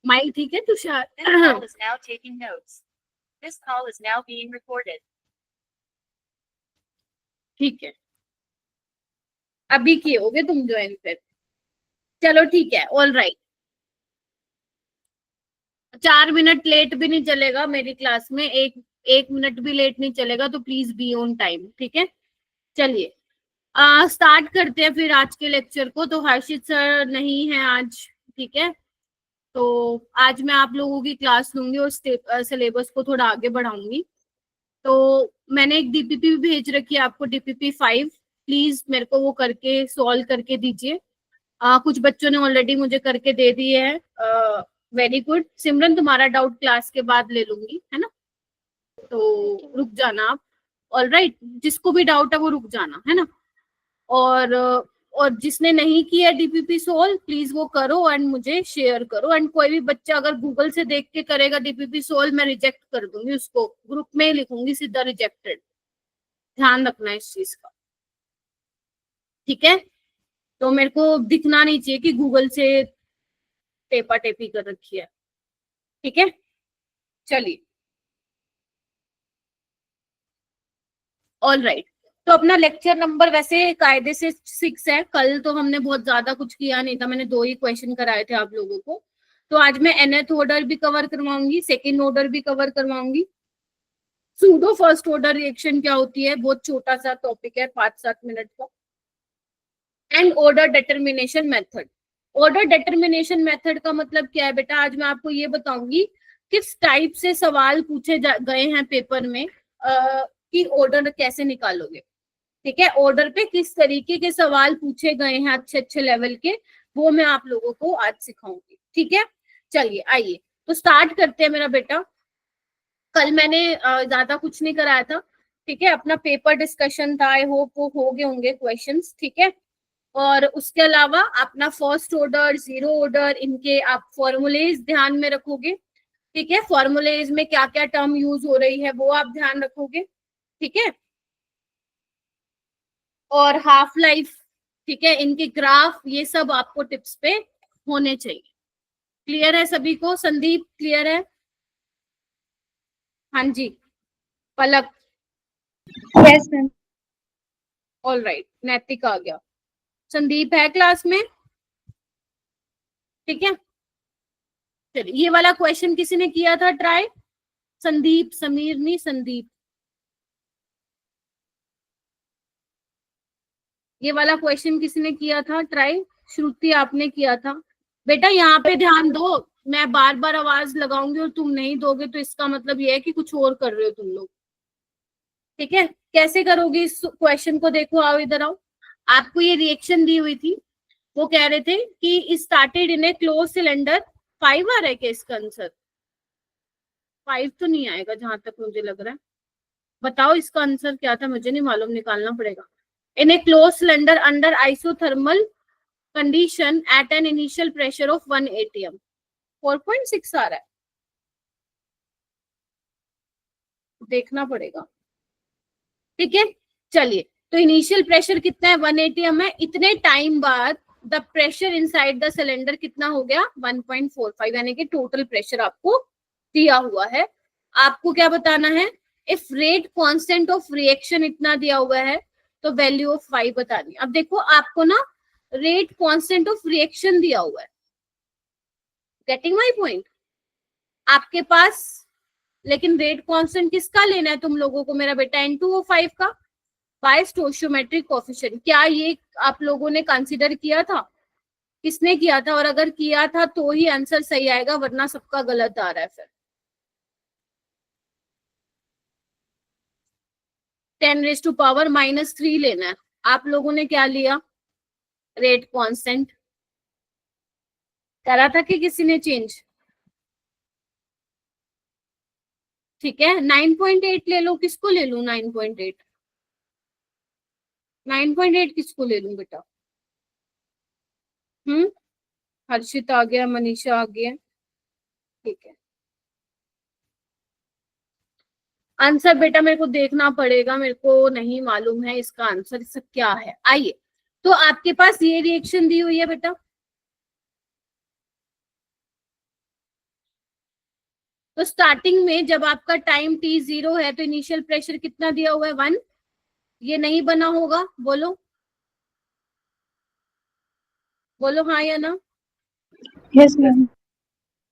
Mic ठीक है तुषार? ठीक है, अभी किए होगे तुम ज्वाइन फिर। चलो ठीक है, ऑल राइट। 4 मिनट लेट भी नहीं चलेगा मेरी क्लास में, एक मिनट भी लेट नहीं चलेगा, तो प्लीज बी ऑन टाइम, ठीक है? चलिए स्टार्ट करते हैं फिर आज के लेक्चर को। तो हर्षित सर नहीं है आज, ठीक है? तो आज मैं आप लोगों की क्लास लूंगी और सिलेबस को थोड़ा आगे बढ़ाऊंगी। तो मैंने एक डीपीपी भेज रखी है आपको, DPP5। प्लीज मेरे को वो करके सॉल्व करके दीजिए। कुछ बच्चों ने ऑलरेडी मुझे करके दे दिए हैं। Very good. सिमरन तुम्हारा डाउट क्लास के बाद ले लूंगी, है ना? तो रुक जाना आप। ऑल राइट, जिसको भी डाउट है वो रुक जाना, है ना? और जिसने नहीं किया डीपीपी सोल्व, प्लीज वो करो एंड मुझे शेयर करो। एंड कोई भी बच्चा अगर गूगल से देख के करेगा डीपीपी सोल्व, मैं रिजेक्ट कर दूंगी उसको, ग्रुप में ही लिखूंगी सीधा रिजेक्टेड। ध्यान रखना इस चीज का, ठीक है? तो मेरे को दिखना नहीं चाहिए कि गूगल से टेपा टेपी कर रखी है, ठीक है? चलिए, ऑल राइट। तो अपना लेक्चर नंबर वैसे कायदे से 6 है। कल तो हमने बहुत ज्यादा कुछ किया नहीं था, मैंने 2 ही क्वेश्चन कराए थे आप लोगों को। तो आज मैं nth ऑर्डर भी कवर करवाऊंगी, सेकेंड ऑर्डर भी कवर करवाऊंगी। सूडो फर्स्ट ऑर्डर रिएक्शन क्या होती है, बहुत छोटा सा टॉपिक है, 5-7 मिनट का। And order determination method. Order determination method का मतलब क्या है बेटा? आज मैं आपको ये बताऊंगी किस टाइप से सवाल पूछे गए हैं पेपर में, कि ऑर्डर कैसे निकालोगे, ठीक है? ऑर्डर पे किस तरीके के सवाल पूछे गए हैं अच्छे अच्छे लेवल के, वो मैं आप लोगों को आज सिखाऊंगी, ठीक है? चलिए आइए, तो स्टार्ट करते हैं मेरा बेटा। कल मैंने ज्यादा कुछ नहीं कराया था, ठीक है? अपना पेपर डिस्कशन था, आई होप वो हो गए होंगे क्वेश्चंस, ठीक है? और उसके अलावा अपना फर्स्ट ऑर्डर, जीरो ऑर्डर, इनके आप फॉर्मूलेज ध्यान में रखोगे, ठीक है? फॉर्मूलेज में क्या क्या टर्म यूज हो रही है वो आप ध्यान रखोगे, ठीक है? और हाफ लाइफ, ठीक है, इनके ग्राफ, ये सब आपको टिप्स पे होने चाहिए। क्लियर है सभी को? संदीप क्लियर है? हाँ जी। Palak? Yes ma'am. All right, Naitik आ गया। संदीप है क्लास में, ठीक है? चलिए, ये वाला क्वेश्चन किसी ने किया था ट्राई? संदीप, समीर नहीं, संदीप। ये वाला क्वेश्चन किसी ने किया था ट्राई? श्रुति आपने किया था बेटा? यहाँ पे ध्यान दो, मैं बार बार आवाज लगाऊंगी और तुम नहीं दोगे तो इसका मतलब ये है कि कुछ और कर रहे हो तुम लोग, ठीक है? कैसे करोगे इस क्वेश्चन को? देखो, आओ इधर आओ। आपको ये रिएक्शन दी हुई थी, वो कह रहे थे कि started in a close cylinder. 5 आ रहा है क्या इसका आंसर? 5 तो नहीं आएगा जहां तक मुझे लग रहा है। बताओ इसका आंसर क्या था, मुझे नहीं मालूम, निकालना पड़ेगा। In a close cylinder under isothermal condition at an initial pressure of 1 atm। 4.6 आ रहा है, देखना पड़ेगा, ठीक है? चलिए, तो इनिशियल प्रेशर कितना है? 1 atm है। इतने टाइम बाद the pressure inside the cylinder कितना हो गया? 1.45, यानी कि टोटल प्रेशर आपको दिया हुआ है। आपको क्या बताना है? If rate constant of reaction इतना दिया हुआ है तो वैल्यू ऑफ 5 बतानी। अब देखो, आपको ना रेट कांस्टेंट ऑफ रिएक्शन दिया हुआ है, गेटिंग माई पॉइंट? आपके पास लेकिन रेट कांस्टेंट किसका लेना है तुम लोगों को मेरा बेटा? N2O5 का, बाय स्टोइचियोमेट्रिक कोएफिशिएंट। क्या ये आप लोगों ने कंसीडर किया था? किसने किया था? और अगर किया था तो ही आंसर सही आएगा, वरना सबका गलत आ रहा है फिर। 10⁻³ लेना है। आप लोगों ने क्या लिया? रेट कांस्टेंट करा था कि किसी ने चेंज? ठीक है, 9.8 ले लो। किसको ले लू 9.8? 9.8 किसको ले लू बेटा? हर्षित आ गया, मनीषा आ गया, ठीक है। आंसर बेटा मेरे को देखना पड़ेगा, मेरे को नहीं मालूम है इसका आंसर इसका क्या है। आइए, तो आपके पास ये रिएक्शन दी हुई है बेटा, तो स्टार्टिंग में जब आपका टाइम t 0 है तो इनिशियल प्रेशर कितना दिया हुआ है 1, ये नहीं बना होगा, बोलो बोलो हाँ या ना। Yes, ma'am.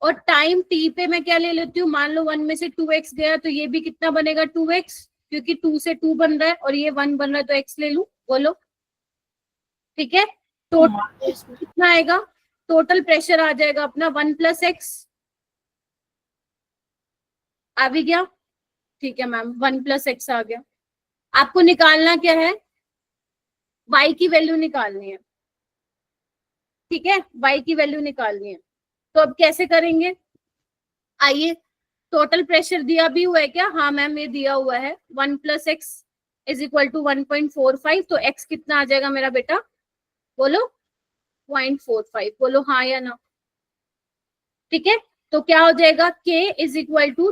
और टाइम t पे मैं क्या ले लेती हूँ, मान लो 1 में से 2x गया तो ये भी कितना बनेगा 2x, क्योंकि 2 से 2 बन रहा है और ये 1 बन रहा है तो x ले लूं, बोलो ठीक है। टोटल कितना आएगा, टोटल प्रेशर आ जाएगा अपना 1 + x, आ भी गया, ठीक है मैम 1 + x आ गया। आपको निकालना क्या है, y की वैल्यू निकालनी है, ठीक है, y की वैल्यू निकालनी है। तो अब कैसे करेंगे, आइए, टोटल प्रेशर दिया भी हुआ है क्या, हाँ मैम ये दिया हुआ है 1 + x = 1.45, तो x कितना आ जाएगा मेरा बेटा, बोलो 0.45, बोलो हाँ या ना, ठीक है। तो क्या हो जाएगा, k =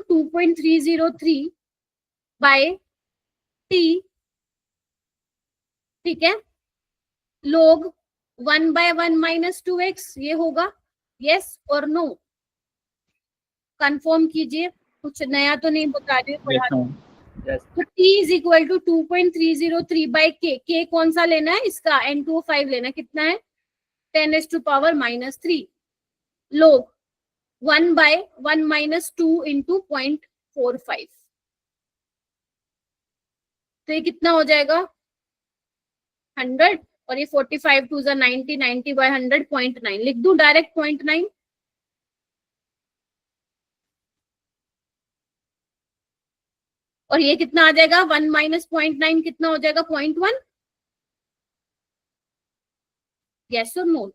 2.303 बाय t, ठीक है, log 1/1 - 2x, ये होगा, यस और नो, कंफर्म कीजिए, कुछ नया तो नहीं बता रही हूँ। तो t = 2.303 बाय k कौन सा लेना है, इसका N2O5 लेना है, कितना है 10⁻³ लोग 1/1 - 2 × 0.45, तो ये कितना हो जाएगा 100, और ये 45 2 90, 90/100 0.9 लिख दूं डायरेक्ट 0.9, और ये कितना आ जाएगा 1 - 0.9 कितना हो जाएगा 0.1, यस और नो,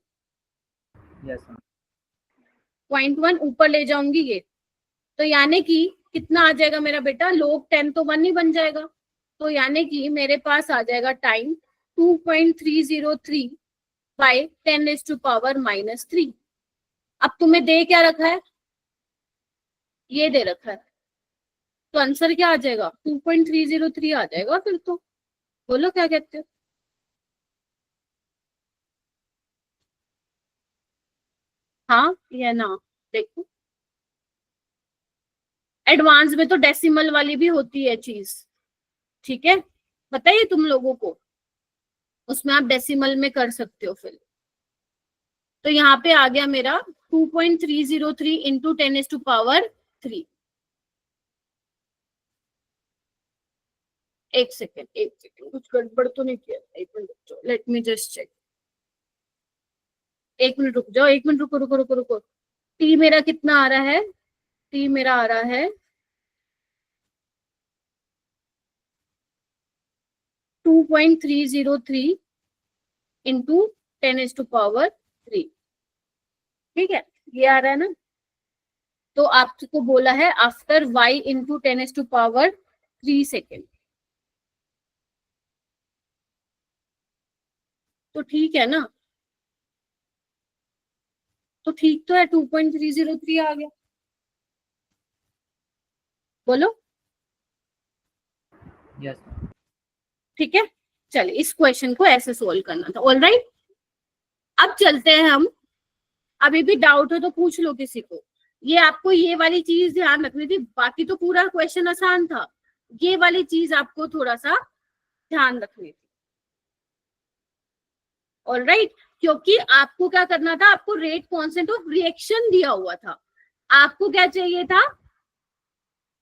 0.1 ऊपर ले जाऊंगी ये, तो यानी कि कितना आ जाएगा मेरा बेटा, लोग 10 तो 1 ही बन जाएगा, तो यानी कि मेरे पास आ जाएगा टाइम 2.303 बाय 10⁻³ अब तुम्हें दे क्या रखा है, ये दे रखा है, तो आंसर क्या आ जाएगा 2.303 आ जाएगा फिर तो, बोलो क्या कहते हो, हाँ या ना, देखो एडवांस में तो डेसिमल वाली भी होती है चीज, ठीक है, बताइए तुम लोगों को, उसमें आप डेसिमल में कर सकते हो फिर। तो यहाँ पे आ गया मेरा 2.303 × 10⁻³ एक सेकेंड कुछ गड़बड़ तो नहीं किया, एक minute let me just check, एक मिनट रुक जाओ, एक मिनट रुको रुको रुको रुको, टी मेरा कितना आ रहा है, टी मेरा आ रहा है 2.303 × 10⁻³, ठीक है, ये आ रहा है ना। तो आपको बोला है आफ्टर y × 10⁻³ सेकेंड, तो ठीक है ना, तो ठीक तो है 2.303 आ गया, बोलो यस ठीक है। चलिए इस क्वेश्चन को ऐसे सोल्व करना था, ऑलराइट। अब चलते हैं हम, अभी भी डाउट हो तो पूछ लो किसी को, ये आपको ये वाली चीज ध्यान रखनी थी, बाकी तो पूरा क्वेश्चन आसान था, ये वाली चीज आपको थोड़ा सा ध्यान रखनी थी, ऑलराइट, क्योंकि आपको क्या करना था, आपको रेट कांस्टेंट ऑफ रिएक्शन दिया हुआ था, आपको क्या चाहिए था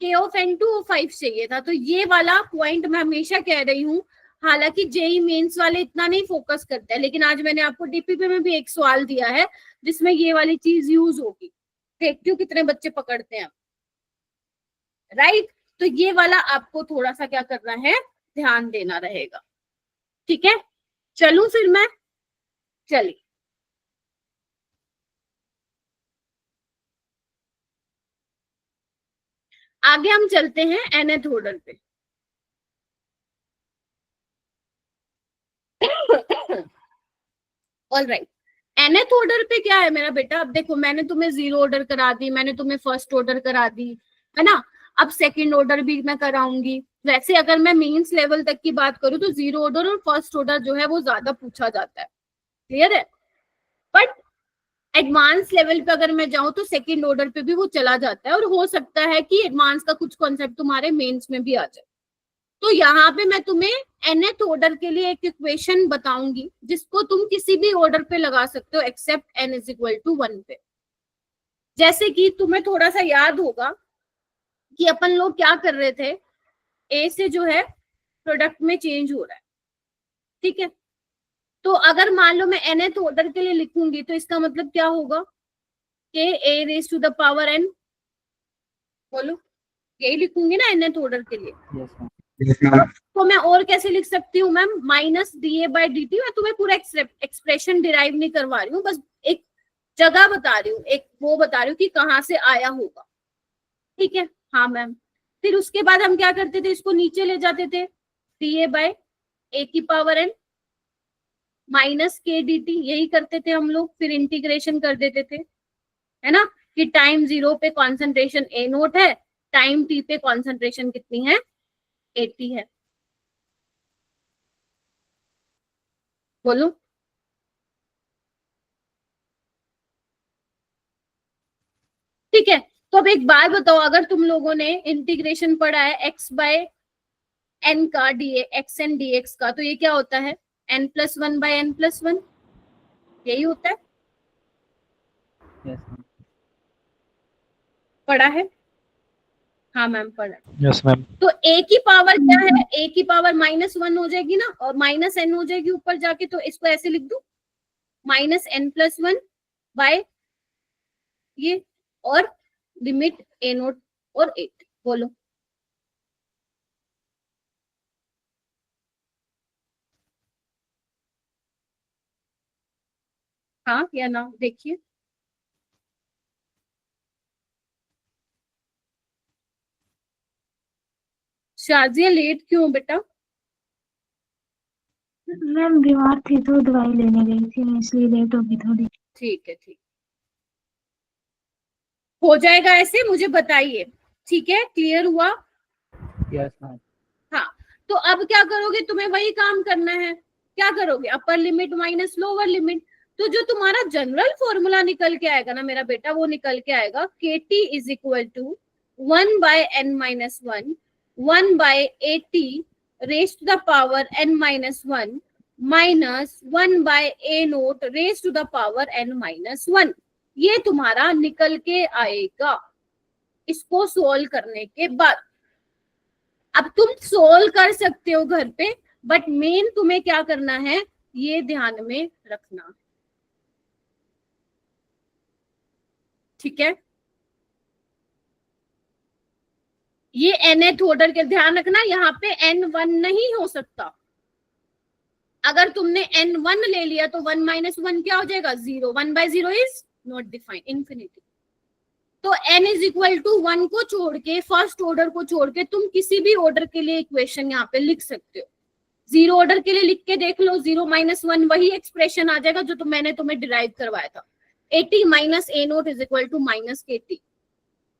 K of N2O5 चाहिए था, तो ये वाला पॉइंट मैं हमेशा कह रही हूँ, हालांकि जेई मेंस वाले इतना नहीं फोकस करते हैं, लेकिन आज मैंने आपको डीपीपी में भी एक सवाल दिया है जिसमें ये वाली चीज यूज होगी, देखती हूँ कितने बच्चे पकड़ते हैं, राइट। तो ये वाला आपको थोड़ा सा क्या करना है, ध्यान देना रहेगा, ठीक है। चलूं फिर मैं, चलिए आगे हम चलते हैं nth ऑर्डर पे। ऑलराइट, nth ऑर्डर पे क्या है मेरा बेटा, अब देखो मैंने तुम्हें 0 ऑर्डर करा दी, मैंने तुम्हें फर्स्ट ऑर्डर करा दी, है ना, अब सेकंड ऑर्डर भी मैं कराऊंगी। वैसे अगर मैं मेंस लेवल तक की बात करूं तो 0 ऑर्डर और फर्स्ट ऑर्डर जो है वो ज्यादा पूछा जाता है, क्लियर है, बट एडवांस लेवल पे अगर मैं जाऊं तो सेकंड ऑर्डर पे भी वो चला जाता है, और हो सकता है कि एडवांस का कुछ कॉन्सेप्ट तुम्हारे मेंस में भी आ जाए। तो यहाँ पे मैं तुम्हें nth ऑर्डर के लिए एक इक्वेशन बताऊंगी जिसको तुम किसी भी ऑर्डर पे लगा सकते हो except n is equal to 1 पे। जैसे कि तुम्हें थोड़ा सा याद होगा कि अपन लोग क्या कर रहे थे, ए से जो है प्रोडक्ट में चेंज हो रहा है, ठीक है। तो अगर मान लो मैं nth ऑर्डर के लिए लिखूंगी तो इसका मतलब क्या होगा कि a raise to the power n, बोलो, यही लिखूंगी ना nth ऑर्डर के लिए। तो मैं और कैसे लिख सकती हूँ ma'am, minus D A by D T. मैं तुम्हें पूरा एक्सप्रेशन डिराइव नहीं करवा रही हूँ, बस एक जगह बता रही हूँ, एक वो बता रही हूँ कि कहाँ से आया होगा, ठीक है। हाँ मैम, फिर उसके बाद हम क्या करते थे, इसको नीचे ले जाते थे, डी ए बाई ए की पावर एन माइनस के डी टी, यही करते थे हम लोग। फिर इंटीग्रेशन कर देते थे, है ना, कि टाइम 0 पे कॉन्सेंट्रेशन ए नोट है, टाइम टी पे कॉन्सेंट्रेशन कितनी है, 80 है। बोलो, ठीक है। तो अब एक बात बताओ, अगर तुम लोगों ने इंटीग्रेशन पढ़ा है एक्स बाय एन का, d x n d x का, तो ये क्या होता है, n plus one by n plus one, यही होता है। yes, पढ़ा है? हाँ मैम पढ़ा है। yes, ma'am. तो ए की पावर क्या है, ए की पावर माइनस वन हो जाएगी ना, और माइनस एन हो जाएगी ऊपर जाके, तो इसको ऐसे लिख दू, minus n plus one by ये, और लिमिट ए नोट और 8। बोलो, हाँ या ना, देखिए। शाजिया लेट क्यों हो बेटा? मैम बीमार थी तो दवाई लेने गई थी मैं, इसलिए लेट होगी थोड़ी। ठीक है, ठीक हो जाएगा ऐसे, मुझे बताइए, ठीक है, क्लियर हुआ? yes, ma'am. हाँ, तो अब क्या करोगे, तुम्हें वही काम करना है। क्या करोगे, upper limit minus lower limit. तो जो तुम्हारा जनरल फॉर्मूला निकल के आएगा ना मेरा बेटा, वो निकल के आएगा k t is equal to 1 by n minus one, 1 by a t raise to the power n minus one, minus 1 by a naught raise to the power n minus one. ये तुम्हारा निकल के आएगा इसको सोल्व करने के बाद। अब तुम सोल्व कर सकते हो घर पे, बट मेन तुम्हें क्या करना है, ये ध्यान में रखना, ठीक है। ये nth ऑर्डर के ध्यान रखना, यहाँ पे n1 नहीं हो सकता। अगर तुमने n1 ले लिया तो 1 माइनस वन क्या हो जाएगा, 0। 1 by 0 is not defined, infinity. तो n इज इक्वल टू 1 को छोड़ के, फर्स्ट ऑर्डर को छोड़ के, तुम किसी भी ऑर्डर के लिए इक्वेशन यहाँ पे लिख सकते हो। 0 ऑर्डर के लिए लिख के देख लो, 0 माइनस वन, वही एक्सप्रेशन आ जाएगा जो मैंने तुम्हें डिराइव करवाया था, 80 minus A naught is equal to minus k t.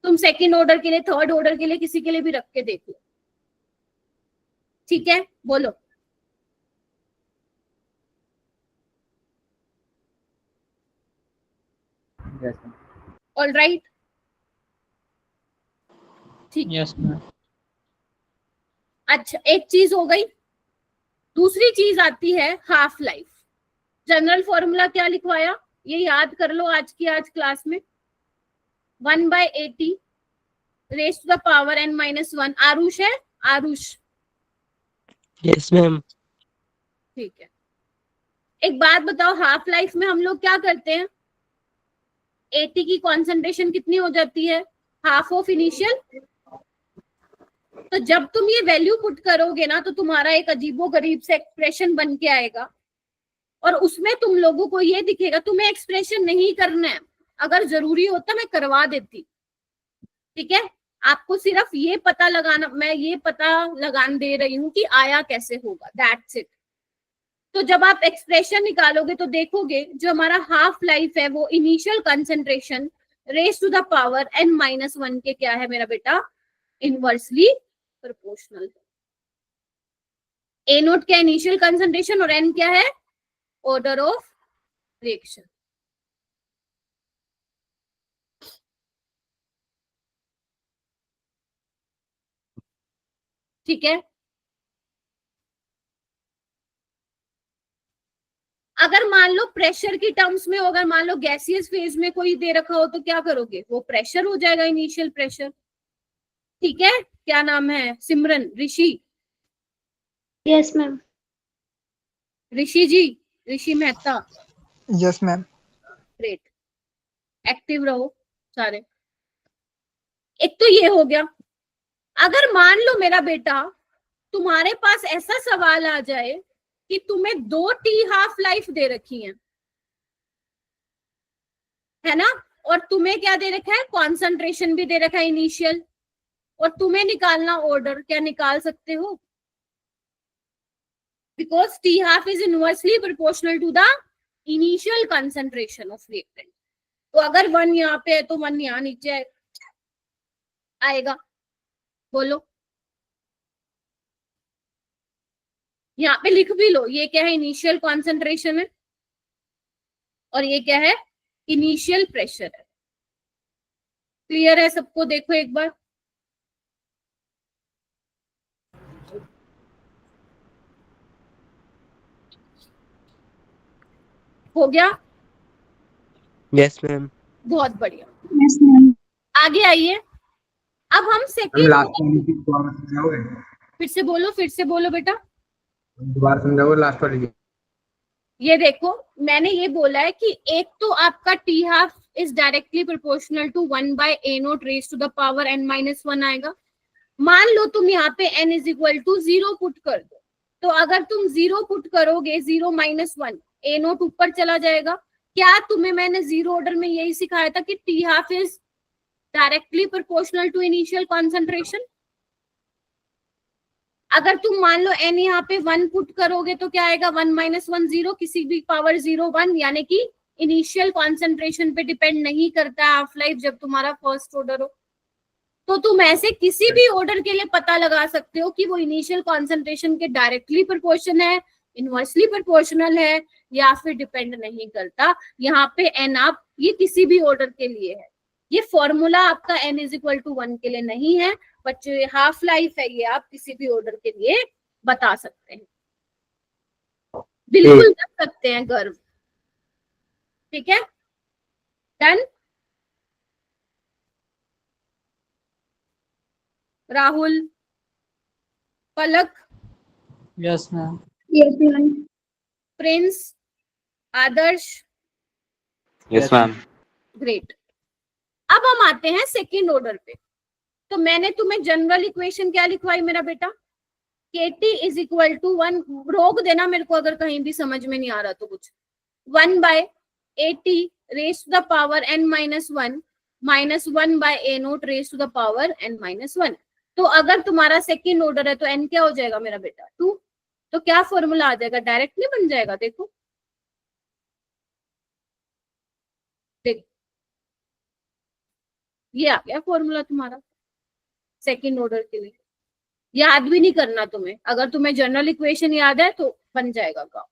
तुम सेकेंड ऑर्डर के लिए, थर्ड ऑर्डर के लिए, किसी के लिए भी रख के देख लो, ठीक है। बोलो, yes, ऑल राइट, ठीक। yes, ma'am. अच्छा, एक चीज हो गई, दूसरी चीज आती है हाफ लाइफ। जनरल फॉर्मूला क्या लिखवाया, ये याद कर लो आज की आज क्लास में, 1 by 80 raise to the power n minus one. Aarush है, आरुष, यस मैम। ठीक है। एक बात बताओ, हाफ लाइफ में हम लोग क्या करते हैं, 80 की कॉन्सेंट्रेशन कितनी हो जाती है, हाफ ऑफ इनिशियल। तो जब तुम ये वैल्यू पुट करोगे ना, तो तुम्हारा एक अजीबो गरीब से एक्सप्रेशन बन के आएगा, और उसमें तुम लोगों को ये दिखेगा, तुम्हें एक्सप्रेशन नहीं करना है, अगर जरूरी होता मैं करवा देती, ठीक है। आपको सिर्फ ये पता लगाना, मैं ये पता लगान दे रही हूँ कि आया कैसे होगा, दैट्स इट। तो जब आप एक्सप्रेशन निकालोगे तो देखोगे जो हमारा हाफ लाइफ है वो initial concentration raise to the power n minus one के क्या है मेरा बेटा, इनवर्सली प्रोपोर्शनल। ए नोट क्या इनिशियल कंसेंट्रेशन, और n क्या है, ऑर्डर ऑफ रिएक्शन। ठीक है। अगर मान लो प्रेशर की टर्म्स में, अगर मान लो गैसियस फेज में कोई दे रखा हो तो क्या करोगे, वो प्रेशर हो जाएगा, इनिशियल प्रेशर। ठीक है, क्या नाम है, Simran, Rishi, yes ma'am. Rishi ji, Rishi Mehta, yes ma'am. Great, active रहो सारे। एक तो ये हो गया। अगर मान लो मेरा बेटा तुम्हारे पास ऐसा सवाल आ जाए कि तुम्हें 2 टी हाफ लाइफ दे रखी है ना, और तुम्हें क्या दे रखा है, कॉन्सेंट्रेशन भी दे रखा है इनिशियल, और तुम्हें निकालना ऑर्डर, क्या निकाल सकते हो? Because t half is inversely proportional to the initial concentration of reactant. तो अगर 1 यहाँ पे है तो 1 यहाँ नीचे आएगा। बोलो, यहाँ पे लिख भी लो, ये क्या है, इनिशियल कॉन्सेंट्रेशन है, और ये क्या है, इनिशियल प्रेशर है। क्लियर है सबको? देखो एक बार, हो गया? Yes, ma'am. बहुत बढ़िया, यस मैम। आगे आइए। अब हम मैम सेकेंड, लास्ट वाली की दोबारा समझाओगे? फिर से बोलो बेटा। दोबारा समझाओगे लास्ट वाली की? ये देखो, मैंने ये बोला है कि एक तो आपका t half is directly proportional to 1 by a naught raise to the power n-1 आएगा। मान लो तुम यहाँ पे n is equal to 0 put कर दो, तो अगर तुम 0 पुट करोगे, 0-1, ए नोट ऊपर चला जाएगा। क्या तुम्हें मैंने जीरो ऑर्डर में यही सिखाया था कि t half is directly proportional to initial concentration? अगर तुम मान लो n यहाँ पे 1 पुट करोगे तो क्या आएगा, 1-1 0, किसी भी पावर 0-1, यानी कि इनिशियल कॉन्सेंट्रेशन पे डिपेंड नहीं करता है हाफ लाइफ जब तुम्हारा फर्स्ट ऑर्डर हो। तो तुम ऐसे किसी भी ऑर्डर के लिए पता लगा सकते हो कि वो इनिशियल कॉन्सेंट्रेशन के डायरेक्टली प्रोपोर्शन है, इनवर्सली प्रोपोर्शनल है, या फिर डिपेंड नहीं करता। यहाँ पे एन आप, ये किसी भी ऑर्डर के लिए है, ये फॉर्मूला आपका n इज इक्वल टू 1 के लिए नहीं है, बट जो हाफ लाइफ है ये आप किसी भी ऑर्डर के लिए बता सकते हैं, बिल्कुल कर सकते हैं गर्व। ठीक है, done. Rahul, Palak, yes ma'am. Yes ma'am. Prince, Adarsh, yes ma'am. Great. अब हम आते हैं सेकेंड ऑर्डर पे। तो मैंने तुम्हें जनरल इक्वेशन क्या लिखवाई मेरा बेटा, KT इज इक्वल टू 1, रोक देना मेरे को अगर कहीं भी समझ में नहीं आ रहा तो कुछ, 1 by AT raise to the power n-1 minus 1 by A naught raise to the power n-1। तो अगर तुम्हारा सेकेंड ऑर्डर है तो n क्या हो जाएगा मेरा बेटा, 2। तो क्या फॉर्मूला आ जाएगा, डायरेक्टली बन जाएगा। देखो देखो, ये आ गया फॉर्मूला तुम्हारा सेकेंड ऑर्डर के लिए। याद भी नहीं करना तुम्हें, अगर तुम्हें जनरल इक्वेशन याद है तो बन जाएगा काम।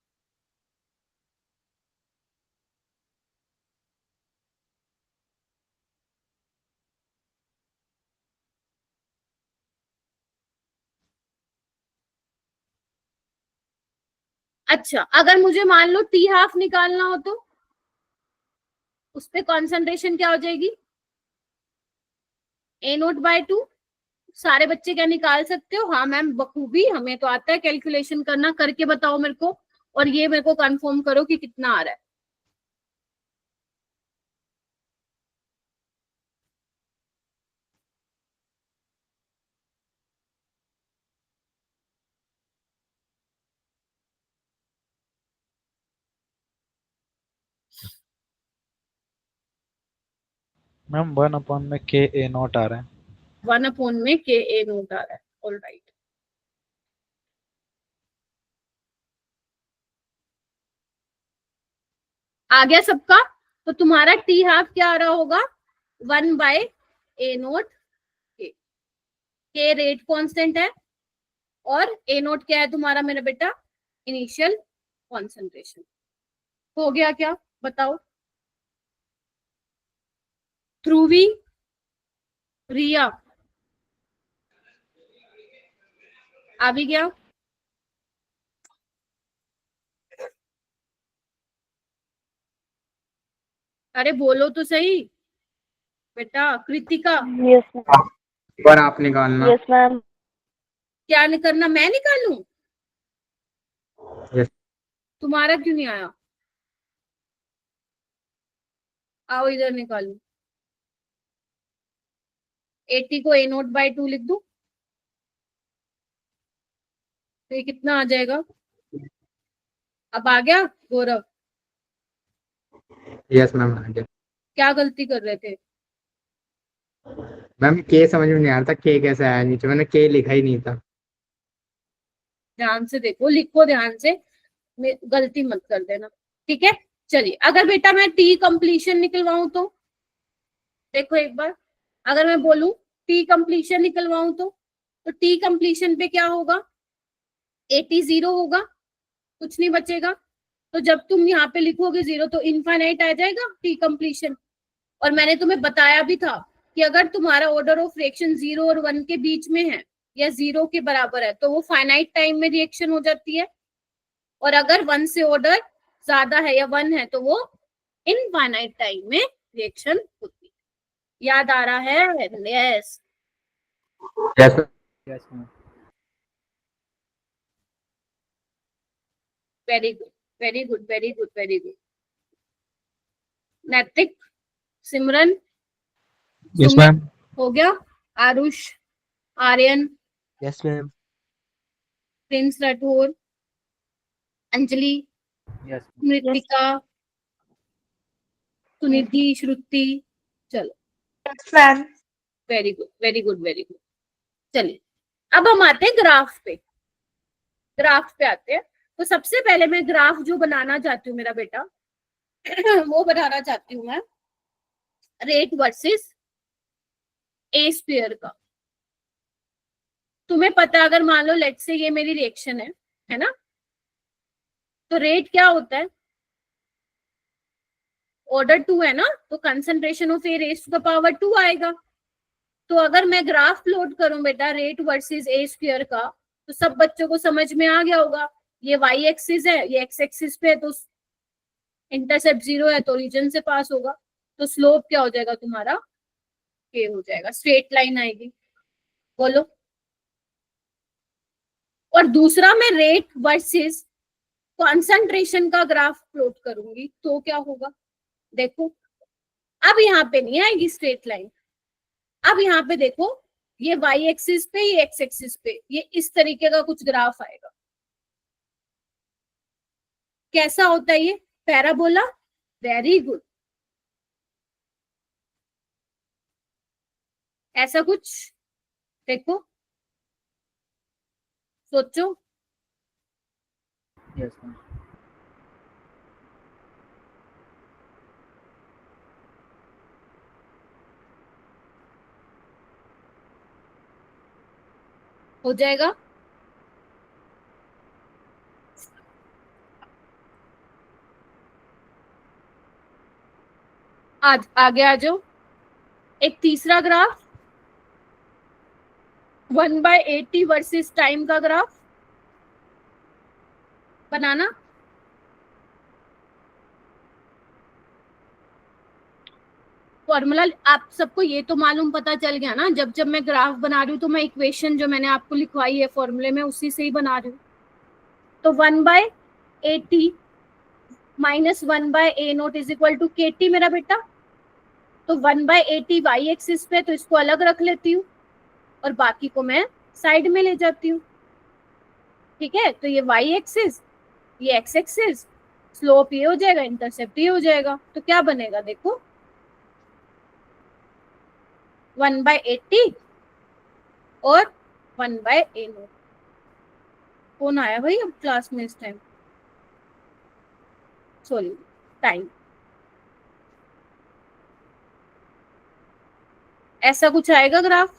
अच्छा, अगर मुझे मान लो टी हाफ निकालना हो तो उस पे कॉन्सेंट्रेशन क्या हो जाएगी, A नोट बाय 2। सारे बच्चे क्या निकाल सकते हो? हाँ मैम बखूबी, हमें तो आता है कैलकुलेशन करना, करके बताओ मेरे को, और ये मेरे को कंफर्म करो कि कितना आ रहा है। मैम 1 में के ए नॉट आ रहा है। 1 में के ए नोट आ रहा है, ऑल राइट। आ गया सबका? तो तुम्हारा टी हाफ क्या आ रहा होगा, 1 बाय ए नोट के रेट कांस्टेंट है, और ए नोट क्या है तुम्हारा मेरा बेटा, इनिशियल कॉन्सेंट्रेशन। हो गया क्या, बताओ? ध्रुवी, रिया, आ भी गया? अरे बोलो तो सही बेटा। Kritika, yes ma'am. पर आप निकालना। Yes ma'am. क्या करना, मैं निकालूं? यस। तुम्हारा क्यों नहीं आया? आओ इधर निकालू। 80 को a0/2 लिख दूं तो ये कितना आ जाएगा? अब आ गया गौरव? यस मैम आ गया। क्या गलती कर रहे थे? मैम के समझ में नहीं आ रहा था, के कैसे आया नीचे, मैंने के लिखा ही नहीं था। ध्यान से देखो, लिखो ध्यान से, गलती मत कर देना, ठीक है? चलिए, अगर बेटा मैं टी कंप्लीशन निकलवाऊं तो देखो एक बार, अगर मैं बोलूं टी कंप्लीशन निकलवाऊं तो टी कंप्लीशन पे क्या होगा? 80 0 होगा, कुछ नहीं बचेगा। तो जब तुम यहाँ पे लिखोगे 0 तो इनफाइनाइट आ जाएगा टी कंप्लीशन। और मैंने तुम्हें बताया भी था कि अगर तुम्हारा ऑर्डर ऑफ रिएक्शन 0 और 1 के बीच में है या 0 के बराबर है तो वो फाइनाइट टाइम में रिएक्शन हो जाती है, और अगर 1 से ऑर्डर ज्यादा है या 1 है तो वो इनफाइनाइट टाइम में रिएक्शन होती है। याद आ रहा है? Yes. Yes. Yes, ma'am. Very good, very good, very good, very good. Naitik, Simran, yes Sumit, ma'am. हो गया? Aarush, Aryan, Yes, ma'am. Prince Rathore, Anjali, Yes. Mritika, Sunidhi, Shruti, चलो yes ma'am. Very good, very good, very good. चलिए, अब हम आते हैं ग्राफ पे। ग्राफ पे आते हैं। तो सबसे पहले मैं ग्राफ जो बनाना चाहती हूँ मेरा बेटा वो बनाना चाहती हूँ मैं रेट वर्सेस ए स्क्वायर का। तुम्हें पता है, अगर मान लो लेट से ये मेरी रिएक्शन है ना? तो रेट क्या होता है? ऑर्डर 2 है ना, तो concentration of a raise to the power 2 आएगा। तो अगर मैं ग्राफ प्लॉट करूं बेटा रेट वर्सेस ए स्क्वायर का, तो सब बच्चों को समझ में आ गया होगा। ये वाई एक्सिस है, ये एक्स एक्सिस पे है, तो इंटरसेप्ट 0 है तो रीजन से पास होगा। तो स्लोप क्या हो जाएगा तुम्हारा? के हो जाएगा, स्ट्रेट लाइन आएगी। बोलो। और दूसरा मैं रेट वर्सेस कॉन्सेंट्रेशन का ग्राफ प्लॉट करूंगी तो क्या होगा? देखो, अब यहाँ पे नहीं आएगी स्ट्रेट लाइन, अब यहाँ पे देखो, ये वाई एक्सिस पे, ये एक्स एक्सिस पे, ये इस तरीके का कुछ ग्राफ आएगा। कैसा होता है ये? पैराबोला। Very good. ऐसा कुछ देखो, सोचो। Yes, ma'am. हो जाएगा? आज आगे आ जाओ। एक तीसरा ग्राफ 1/80 वर्सेस टाइम का ग्राफ बनाना। फॉर्मूला आप सबको ये तो मालूम पता चल गया ना, जब जब मैं ग्राफ बना रही हूँ तो मैं इक्वेशन जो मैंने आपको लिखवाई है फॉर्मूले में उसी से ही बना रही हूँ। तो 1/80 minus 1/a0 is equal to KT मेरा बेटा। तो 1/80 वाई एक्सिस पे, तो इसको अलग रख लेती हूँ और बाकी को मैं साइड में ले जाती हूँ। ठीक है, तो ये वाई एक्सिस, ये एक्स एक्सिस, स्लोप ये हो जाएगा, इंटरसेप्ट ये हो जाएगा। तो क्या बनेगा देखो, 1/80 और 1/a0। कौन आया भाई अब क्लास में इस टाइम? Sorry, time. ऐसा कुछ आएगा ग्राफ।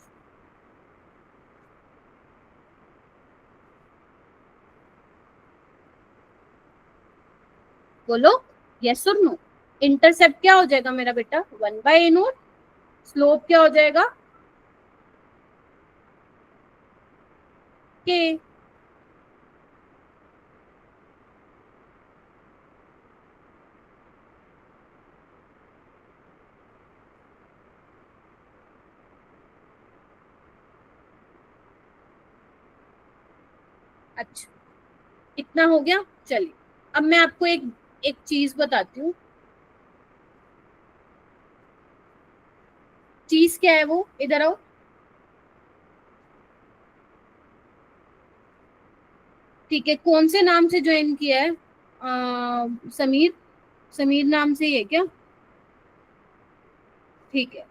बोलो यस और नो। इंटरसेप्ट क्या हो जाएगा मेरा बेटा? 1/a0। स्लोप क्या हो जाएगा? के। अच्छा, इतना हो गया। चलिए, अब मैं आपको एक एक चीज बताती हूँ। चीज क्या है वो, इधर आओ। ठीक है, कौन से नाम से ज्वाइन किया है? समीर, समीर नाम से ही है क्या? ठीक है,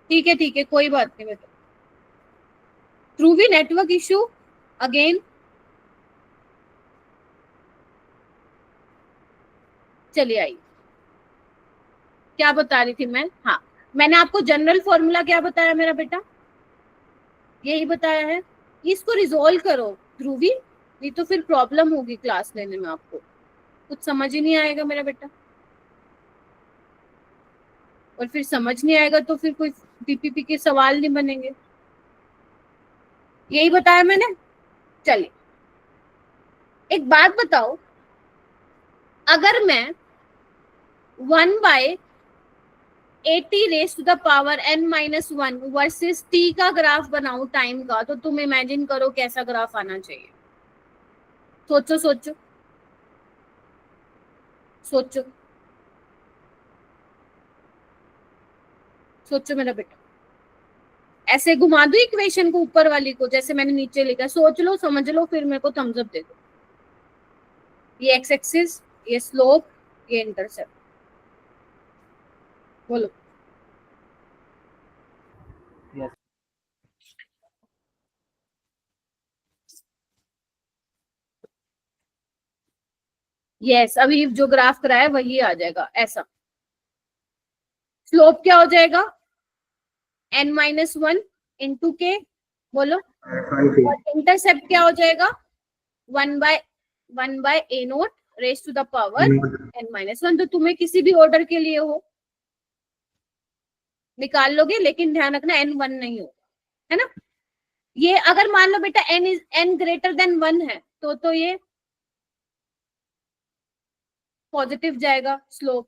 ठीक है, ठीक है, कोई बात नहीं बेटा। ध्रुवी, नेटवर्क इशू अगेन। चलिए आइए, क्या बता रही थी मैं? हाँ, मैंने आपको जनरल फॉर्मूला क्या बताया मेरा बेटा? यही बताया है। इसको रिजोल्व करो ध्रुवी, नहीं तो फिर प्रॉब्लम होगी क्लास लेने में, आपको कुछ समझ ही नहीं आएगा मेरा बेटा। और फिर समझ नहीं आएगा तो फिर कोई पीपीपी के सवाल नहीं बनेंगे। यही बताया मैंने। चलिए, एक बात बताओ, अगर मैं 1/80 raised to the power n-1 versus t का ग्राफ बनाऊं टाइम का, तो तुम इमेजिन करो कैसा ग्राफ आना चाहिए। सोचो सोचो सोचो सोचो मेरा बेटा। ऐसे घुमा दो इक्वेशन को ऊपर वाली को, जैसे मैंने नीचे लिखा। सोच लो, समझ लो, फिर मेरे को थम्स अप दे दो। ये एक्स एक्सिस, ये स्लोप, ये इंटरसेप्ट। बोलो। Yes. यस, अभी जो ग्राफ कराया वही आ जाएगा ऐसा। स्लोप क्या हो जाएगा? n-1 इंटू के, बोलो। और इंटरसेप्ट क्या हो जाएगा? 1/a0 raise to the power n-1। तो तुम्हें किसी भी ऑर्डर के लिए हो निकाल लोगे, लेकिन ध्यान रखना n1 नहीं होगा, है ना। ये अगर मान लो बेटा n ग्रेटर देन 1 है, तो ये पॉजिटिव जाएगा स्लोप।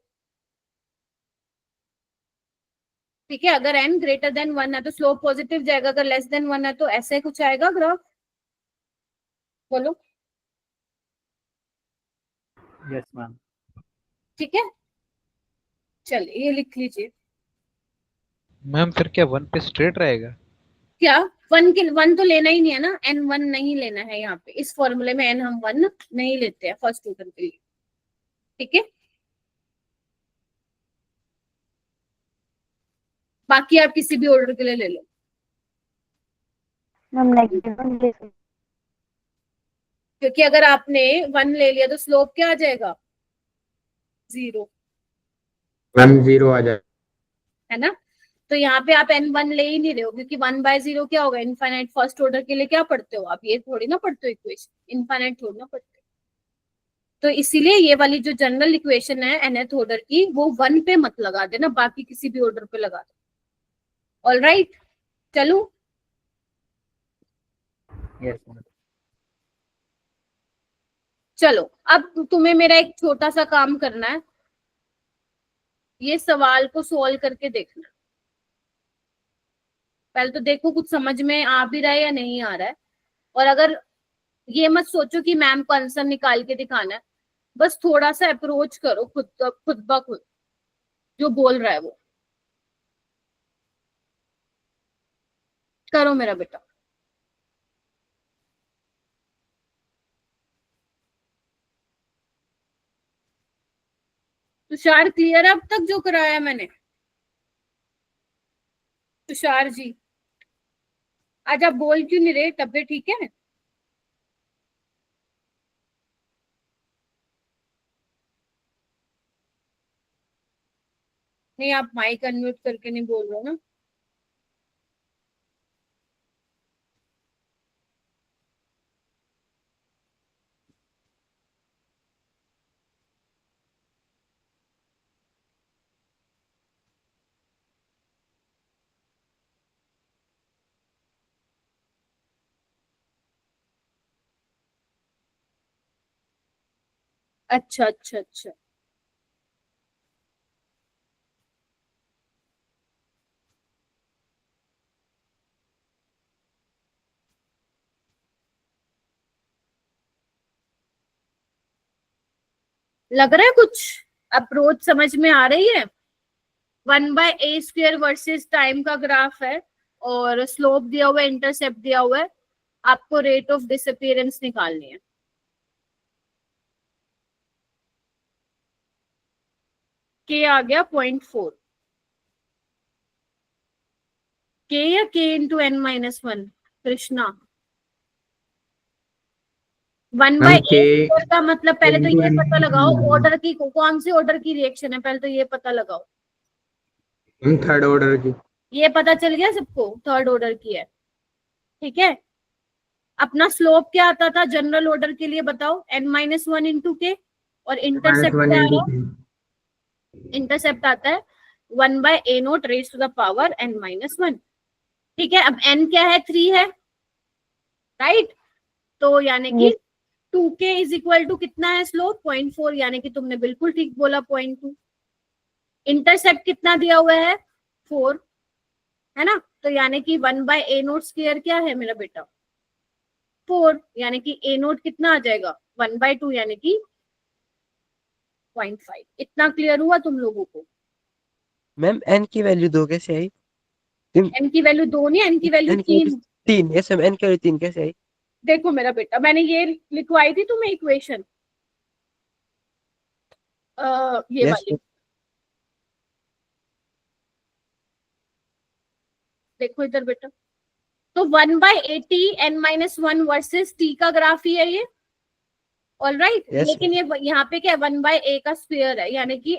ठीक है, अगर n ग्रेटर देन 1 है तो स्लोप पॉजिटिव जाएगा, अगर लेस देन 1 है तो ऐसे कुछ आएगा ग्राफ। बोलो। Yes, ma'am. ठीक है, चलिए ये लिख लीजिए। मैम फिर क्या 1 पे स्ट्रेट रहेगा? क्या? 1 तो लेना ही नहीं है ना, n1 नहीं लेना है यहाँ पे, इस फॉर्मूले में n हम 1 नहीं लेते हैं फर्स्ट ऑर्डर के लिए। ठीक है, बाकी आप किसी भी ऑर्डर के लिए ले लो। मैम नेगेटिव वन ले सकते क्योंकि अगर आपने 1 ले लिया तो स्लोप क्या आ जाएगा? 0, मैम 0 आ जाए। है ना। तो यहाँ पे आप n1 ले ही नहीं रहे हो, क्योंकि 1/0 क्या होगा? इनफाइनाइट। फर्स्ट ऑर्डर के लिए क्या पढ़ते हो आप? ये थोड़ी ना पढ़ते हो इक्वेशन, इनफाइनाइट थोड़ी ना पढ़ते हो। तो इसीलिए ये वाली जो जनरल इक्वेशन है nth ऑर्डर की, वो 1 पे मत लगा देना, बाकी किसी भी ऑर्डर पे लगा दो। ऑल राइट, चलो। Yes, ma'am. चलो, अब तुम्हें मेरा एक छोटा सा काम करना है। ये सवाल को सोल्व करके देखना। पहले तो देखो कुछ समझ में आ भी रहा है या नहीं आ रहा है। और अगर, ये मत सोचो कि मैम को आंसर निकाल के दिखाना है, बस थोड़ा सा अप्रोच करो खुद ब खुद जो बोल रहा है वो करो मेरा बेटा। तुषार क्लियर है अब तक जो कराया मैंने? तुषार जी, आज आप बोल क्यों नहीं रहे? तबीयत ठीक है? नहीं, आप माइक अनम्यूट करके नहीं बोल रहे हो ना। अच्छा अच्छा अच्छा। लग रहा है कुछ अप्रोच समझ में आ रही है? 1/a² वर्सेस टाइम का ग्राफ है और स्लोप दिया हुआ है, इंटरसेप्ट दिया हुआ है, आपको रेट ऑफ डिसअपीयरेंस निकालनी है। के आ गया 0.4, के या के इंटू n-1? कृष्णा 1/a² का मतलब पहले तो ये पता लगाओ ऑर्डर की, कौन से ऑर्डर की रिएक्शन है, पहले तो ये पता लगाओ। थर्ड ऑर्डर की। ये पता चल गया सबको, थर्ड ऑर्डर की है, ठीक है। अपना स्लोप क्या आता था जनरल ऑर्डर के लिए बताओ? n-1 इंटू के, और इंटरसेप्ट क्या आया? इंटरसेप्ट आता है 1/a0 raise to the power n-1, ठीक है। अब n क्या है? 3 है, राइट? तो यानी कि 2k इज इक्वल टू कितना है स्लोप? 0.4, यानी कि तुमने बिल्कुल ठीक बोला 0.2। इंटरसेप्ट कितना दिया हुआ है? 4, है ना? तो यानी कि 1/a0² क्या है मेरा बेटा? 4, यानी कि a0 कितना आ जाएगा? 1/2, यानी कि 0.5। इतना क्लियर हुआ तुम लोगों को? मैम n की वैल्यू 2 कैसे आई? n की वैल्यू 2 नहीं, n की वैल्यू 3। 3, यस मैम, n की वैल्यू 3 कैसे आई? देखो मेरा बेटा, मैंने ये लिखवाई थी तुम्हें इक्वेशन, ये यस वाली, देखो इधर बेटा। तो 1/80 n-1 वर्सेस t का ग्राफ ही है ये, ऑल राइट। Yes, लेकिन ये यहाँ पे क्या 1/a का स्क्वायर है, यानी कि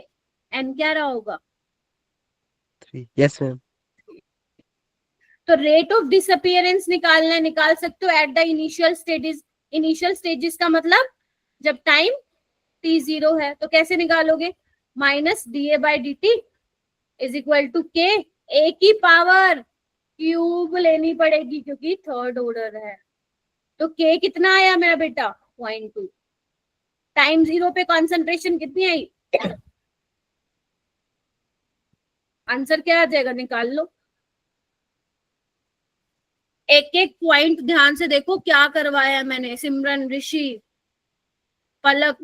n क्या रहा होगा? 3, यस मैम। तो रेट ऑफ डिसअपीयरेंस निकालना है, निकाल सकते हो at the initial stages. Initial stages का मतलब जब टाइम t0 है, तो कैसे निकालोगे? -dA/dt इज इक्वल टू के, a की पावर क्यूब लेनी पड़ेगी क्योंकि थर्ड ऑर्डर है। तो k कितना आया मेरा बेटा? 0.2। टाइम 0 पे कॉन्सेंट्रेशन कितनी आई? आंसर क्या आ जाएगा? निकाल लो। एक एक पॉइंट ध्यान से देखो क्या करवाया है मैंने। सिमरन, ऋषि, पलक।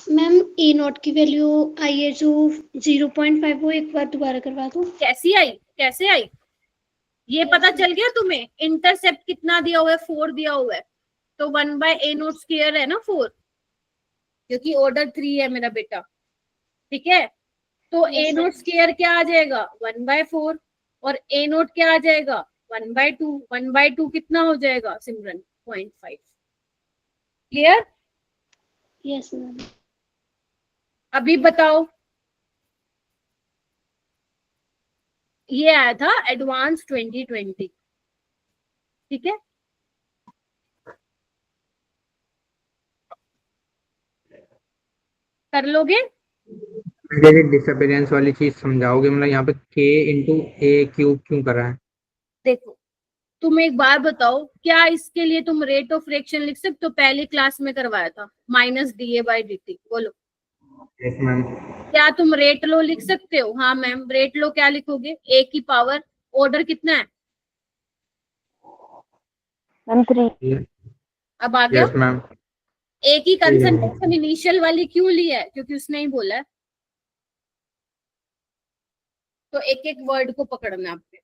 मैम A0 की वैल्यू आई है जो 0.5, वो एक बार दोबारा करवा दो। कैसी आई? कैसे आई? ये पता चल गया तुम्हें? इंटरसेप्ट कितना दिया हुआ है? 4 दिया हुआ है, तो 1/a0² है ना 4, क्योंकि ऑर्डर 3 है मेरा बेटा, ठीक है। तो a0² क्या आ जाएगा? 1/4, और a0 क्या आ जाएगा? 1/2। 1/2 कितना हो जाएगा सिमरन? 0.5। क्लियर? Yes ma'am. अभी बताओ, ये आया था एडवांस 2020, ठीक है। कर लोगे? डिसअपीयरेंस वाली चीज समझाओगे? मतलब यहाँ पे k इंटू a क्यूब क्यों करा है? देखो तुम एक बार बताओ, क्या इसके लिए तुम रेट ऑफ रिएक्शन लिख सकते हो? पहली क्लास में करवाया था -dA/dt। बोलो यस मैम। क्या तुम रेट लो लिख सकते हो? हाँ मैम। रेट लो क्या लिखोगे? a की पावर, ऑर्डर कितना है? मैम 3। अब आ गया। Yes ma'am. a की कंसंट्रेशन इनिशियल वाली क्यों ली है? क्योंकि उसने ही बोला है। तो एक एक वर्ड को पकड़ना आपने।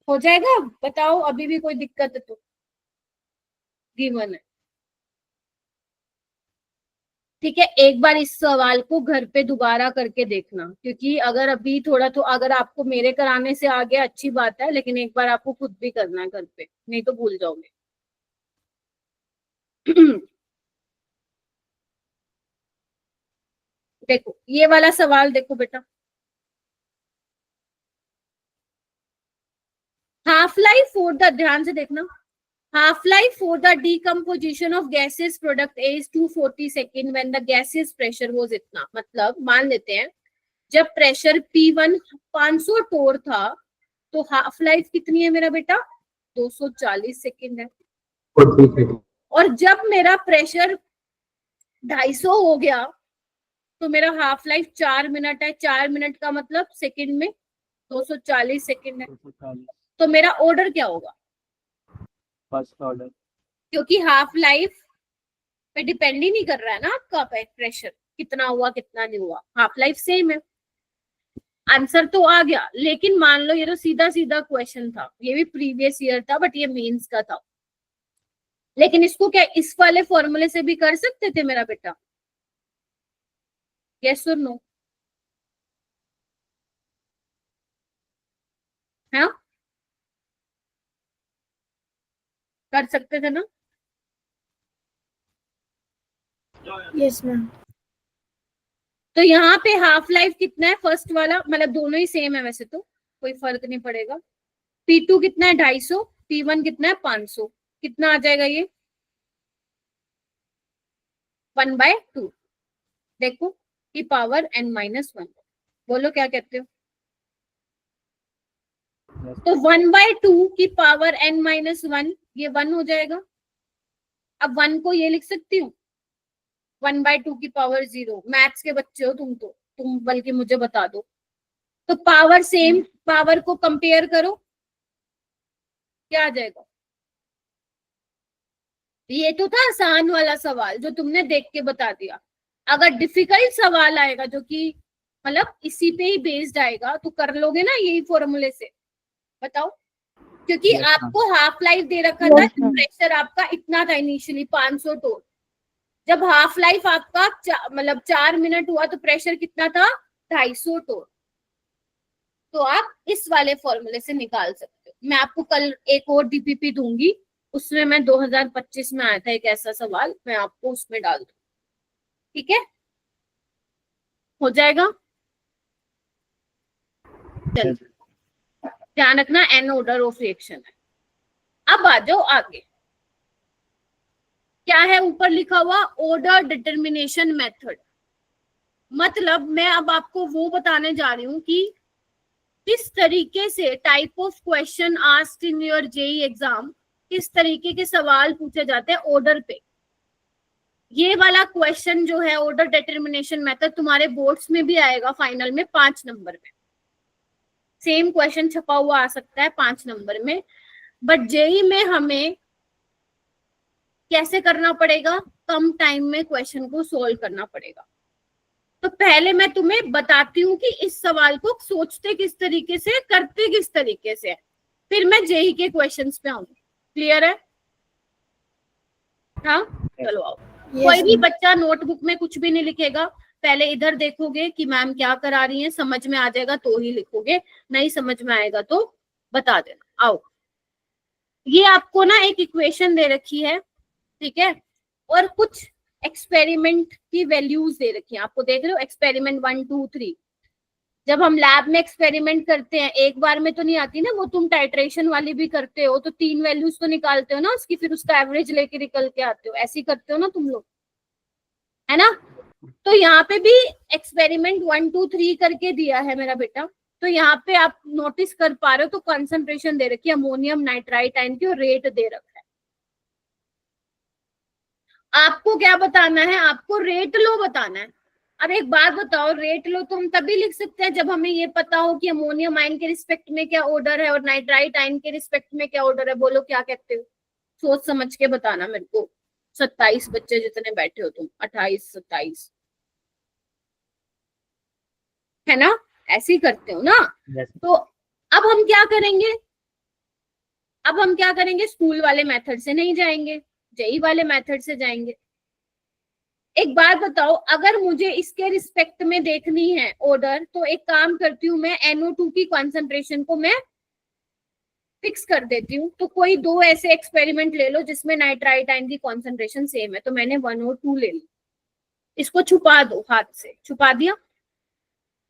हो जाएगा? बताओ अभी भी कोई दिक्कत है तो? गिवन है, ठीक है। एक बार इस सवाल को घर पे दोबारा करके देखना, क्योंकि अगर अभी थोड़ा तो अगर आपको मेरे कराने से आ गया अच्छी बात है, लेकिन एक बार आपको खुद भी करना है घर पे, नहीं तो भूल जाओगे। देखो ये वाला सवाल देखो बेटा। हाफ लाइफ फॉर द, ध्यान से देखना, half life for the decomposition of gaseous product A is 240 second when the gaseous pressure was इतना। मतलब मान लेते हैं जब प्रेशर P1 500 टोर था, तो हाफ लाइफ कितनी है मेरा बेटा? 240 सेकेंड है। और जब मेरा प्रेशर 250 हो गया, तो मेरा हाफ लाइफ 4 मिनट है। 4 मिनट का मतलब सेकेंड में 240 सेकेंड है। 240 तो मेरा ऑर्डर क्या होगा? First order. क्योंकि हाफ लाइफ पे डिपेंड ही नहीं कर रहा है ना आपका प्रेशर कितना हुआ कितना नहीं हुआ, हाफ लाइफ सेम है। आंसर तो आ गया, लेकिन मान लो ये तो सीधा सीधा क्वेश्चन था, ये भी प्रीवियस ईयर था बट ये मेंस का था, लेकिन इसको क्या इस वाले फॉर्मूले से भी कर सकते थे मेरा बेटा? यस और नो? हाँ कर सकते थे ना? Yes ma'am. तो यहाँ पे हाफ लाइफ कितना है फर्स्ट वाला, मतलब दोनों ही सेम है वैसे तो कोई फर्क नहीं पड़ेगा। P2 कितना है 250, P1 कितना है 500, कितना आ जाएगा ये 1/2, देखो की पावर n-1, बोलो क्या कहते हो? तो 1/2 की पावर n-1 ये 1 हो जाएगा। अब 1 को ये लिख सकती हूँ 1/2 की पावर 0, मैथ्स के बच्चे हो तुम, तो तुम बल्कि मुझे बता दो। तो पावर सेम, पावर को कंपेयर करो, क्या आ जाएगा? ये तो था आसान वाला सवाल जो तुमने देख के बता दिया। अगर डिफिकल्ट सवाल आएगा जो कि मतलब इसी पे ही बेस्ड आएगा तो कर लोगे ना यही फॉर्मूले से? बताओ, क्योंकि Yes, ma'am. आपको हाफ लाइफ दे रखा था, Yes, ma'am. प्रेशर आपका इतना था इनिशियली 500 टोन, जब हाफ लाइफ आपका मतलब 4 मिनट हुआ तो प्रेशर कितना था 250 टोन। तो आप इस वाले फॉर्मूले से निकाल सकते हो। मैं आपको कल एक और डीपीपी दूंगी, उसमें मैं 2025 में आया था एक ऐसा सवाल, मैं आपको उसमें डाल दूँ, ठीक है? हो जाएगा? चलो ध्यान रखना एन ऑर्डर ऑफ रिएक्शन है। अब आ जाओ आगे, क्या है ऊपर लिखा हुआ? Order determination method. मतलब मैं अब आपको वो बताने जा रही हूँ कि किस तरीके से type of question asked in your JEE exam, किस तरीके के सवाल पूछे जाते हैं ऑर्डर पे। ये वाला क्वेश्चन जो है ऑर्डर डिटर्मिनेशन मेथड तुम्हारे बोर्ड्स में भी आएगा फाइनल में 5 नंबर में, सेम क्वेश्चन छपा हुआ आ सकता है 5 नंबर में, बट जेई में हमें कैसे करना पड़ेगा? कम टाइम में क्वेश्चन को सोल्व करना पड़ेगा। तो पहले मैं तुम्हें बताती हूँ कि इस सवाल को सोचते किस तरीके से, करते किस तरीके से, फिर मैं जेई के क्वेश्चंस पे आऊंगी। क्लियर है? हाँ चलो आओ। कोई भी बच्चा नोटबुक में कुछ भी नहीं लिखेगा, पहले इधर देखोगे कि मैम क्या करा रही है, समझ में आ जाएगा तो ही लिखोगे, नहीं समझ में आएगा तो बता देना। आओ, ये आपको ना एक इक्वेशन दे रखी है, ठीक है, और कुछ एक्सपेरिमेंट की वैल्यूज दे रखी है आपको, देख रहे हो एक्सपेरिमेंट 1 2 3। जब हम लैब में एक्सपेरिमेंट करते हैं एक बार में तो नहीं आती ना, वो तुम टाइट्रेशन वाली भी करते हो तो 3 वैल्यूज तो निकालते हो ना उसकी, फिर उसका एवरेज लेके निकल के आते हो, ऐसे करते हो ना तुम लोग, है ना? तो यहाँ पे भी एक्सपेरिमेंट 1 2 3 करके दिया है मेरा बेटा। तो यहाँ पे आप नोटिस कर पा रहे हो, तो कंसंट्रेशन दे रखी है अमोनियम नाइट्राइट आयन की और रेट दे रखा है। आपको क्या बताना है? आपको रेट लो बताना है। अब एक बात बताओ, रेट लो तो हम तभी लिख सकते हैं जब हमें ये पता हो कि अमोनियम आयन के रिस्पेक्ट में क्या ऑर्डर है और नाइट्राइट आयन के रिस्पेक्ट में क्या ऑर्डर है। बोलो क्या कहते हो? सोच समझ के बताना मेरे को। 27 बच्चे जितने बैठे हो तुम, 28 27, है ना? ऐसे ही करते हो ना? Yes. तो अब हम क्या करेंगे? अब हम क्या करेंगे? स्कूल वाले मेथड से नहीं जाएंगे, जेई वाले मेथड से जाएंगे। एक बात बताओ, अगर मुझे इसके रिस्पेक्ट में देखनी है ऑर्डर, तो एक काम करती हूँ मैं, NO2 की कॉन्सेंट्रेशन को मैं फिक्स कर देती हूँ। तो कोई 2 ऐसे एक्सपेरिमेंट ले लो जिसमें नाइट्राइट आयन की कॉन्सेंट्रेशन सेम है। तो मैंने 1 और 2 ले ली, इसको छुपा दो, हाथ से छुपा दिया,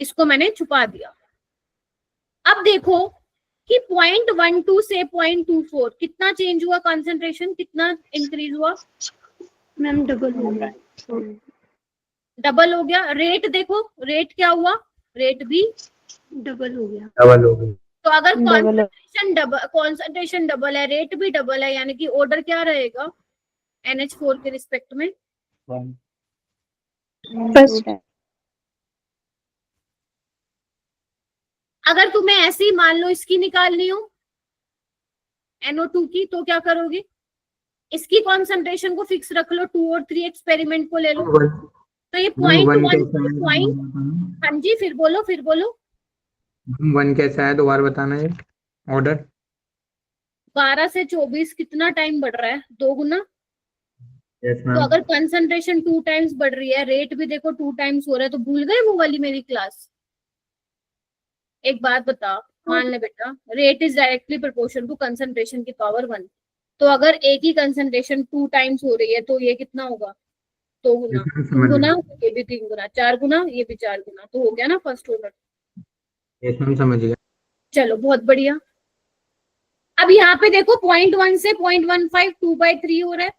इसको मैंने छुपा दिया। अब देखो कि 0.12 से 0.24 कितना चेंज हुआ, कॉन्सेंट्रेशन कितना इंक्रीज हुआ? मैम डबल हो गया। डबल हो गया। रेट देखो, रेट क्या हुआ? रेट भी डबल हो गया। डबल हो गई। तो अगर Double. कॉन्सेंट्रेशन डबल है, रेट भी डबल है, यानी कि ऑर्डर क्या रहेगा NH4 के रिस्पेक्ट में? 1. First है। अगर तुम्हें ऐसे ही मान लो इसकी निकालनी हो NO2 की, तो क्या करोगे? इसकी कॉन्सेंट्रेशन को फिक्स रख लो, 2 और 3 एक्सपेरिमेंट को ले लो। तो ये मैम पॉइंट वन वन कैसा है पॉइंट, हाँ जी फिर बोलो फिर बोलो। वन कैसा है दोबारा बताना है ऑर्डर। 12 से 24 कितना टाइम बढ़ रहा है? 2 गुना। यस तो मैम। अगर कंसंट्रेशन 2 टाइम्स बढ़ रही है, रेट भी देखो 2 टाइम्स हो रहा है, तो भूल गए वो वाली मेरी क्लास? एक बात बता, मान ले बेटा, rate is directly proportion to concentration की पावर 1। तो अगर एक ही कंसंट्रेशन 2 टाइम्स हो रही है तो ये कितना होगा? 2 गुना। 3 गुना, ये भी 3 गुना, 4 गुना, ये भी 4 गुना, तो हो गया ना फर्स्ट ऑर्डर। यस मैम समझ गया। चलो बहुत बढ़िया। अब यहाँ पे देखो 0.1 से 0.15 2/3 हो रहा है,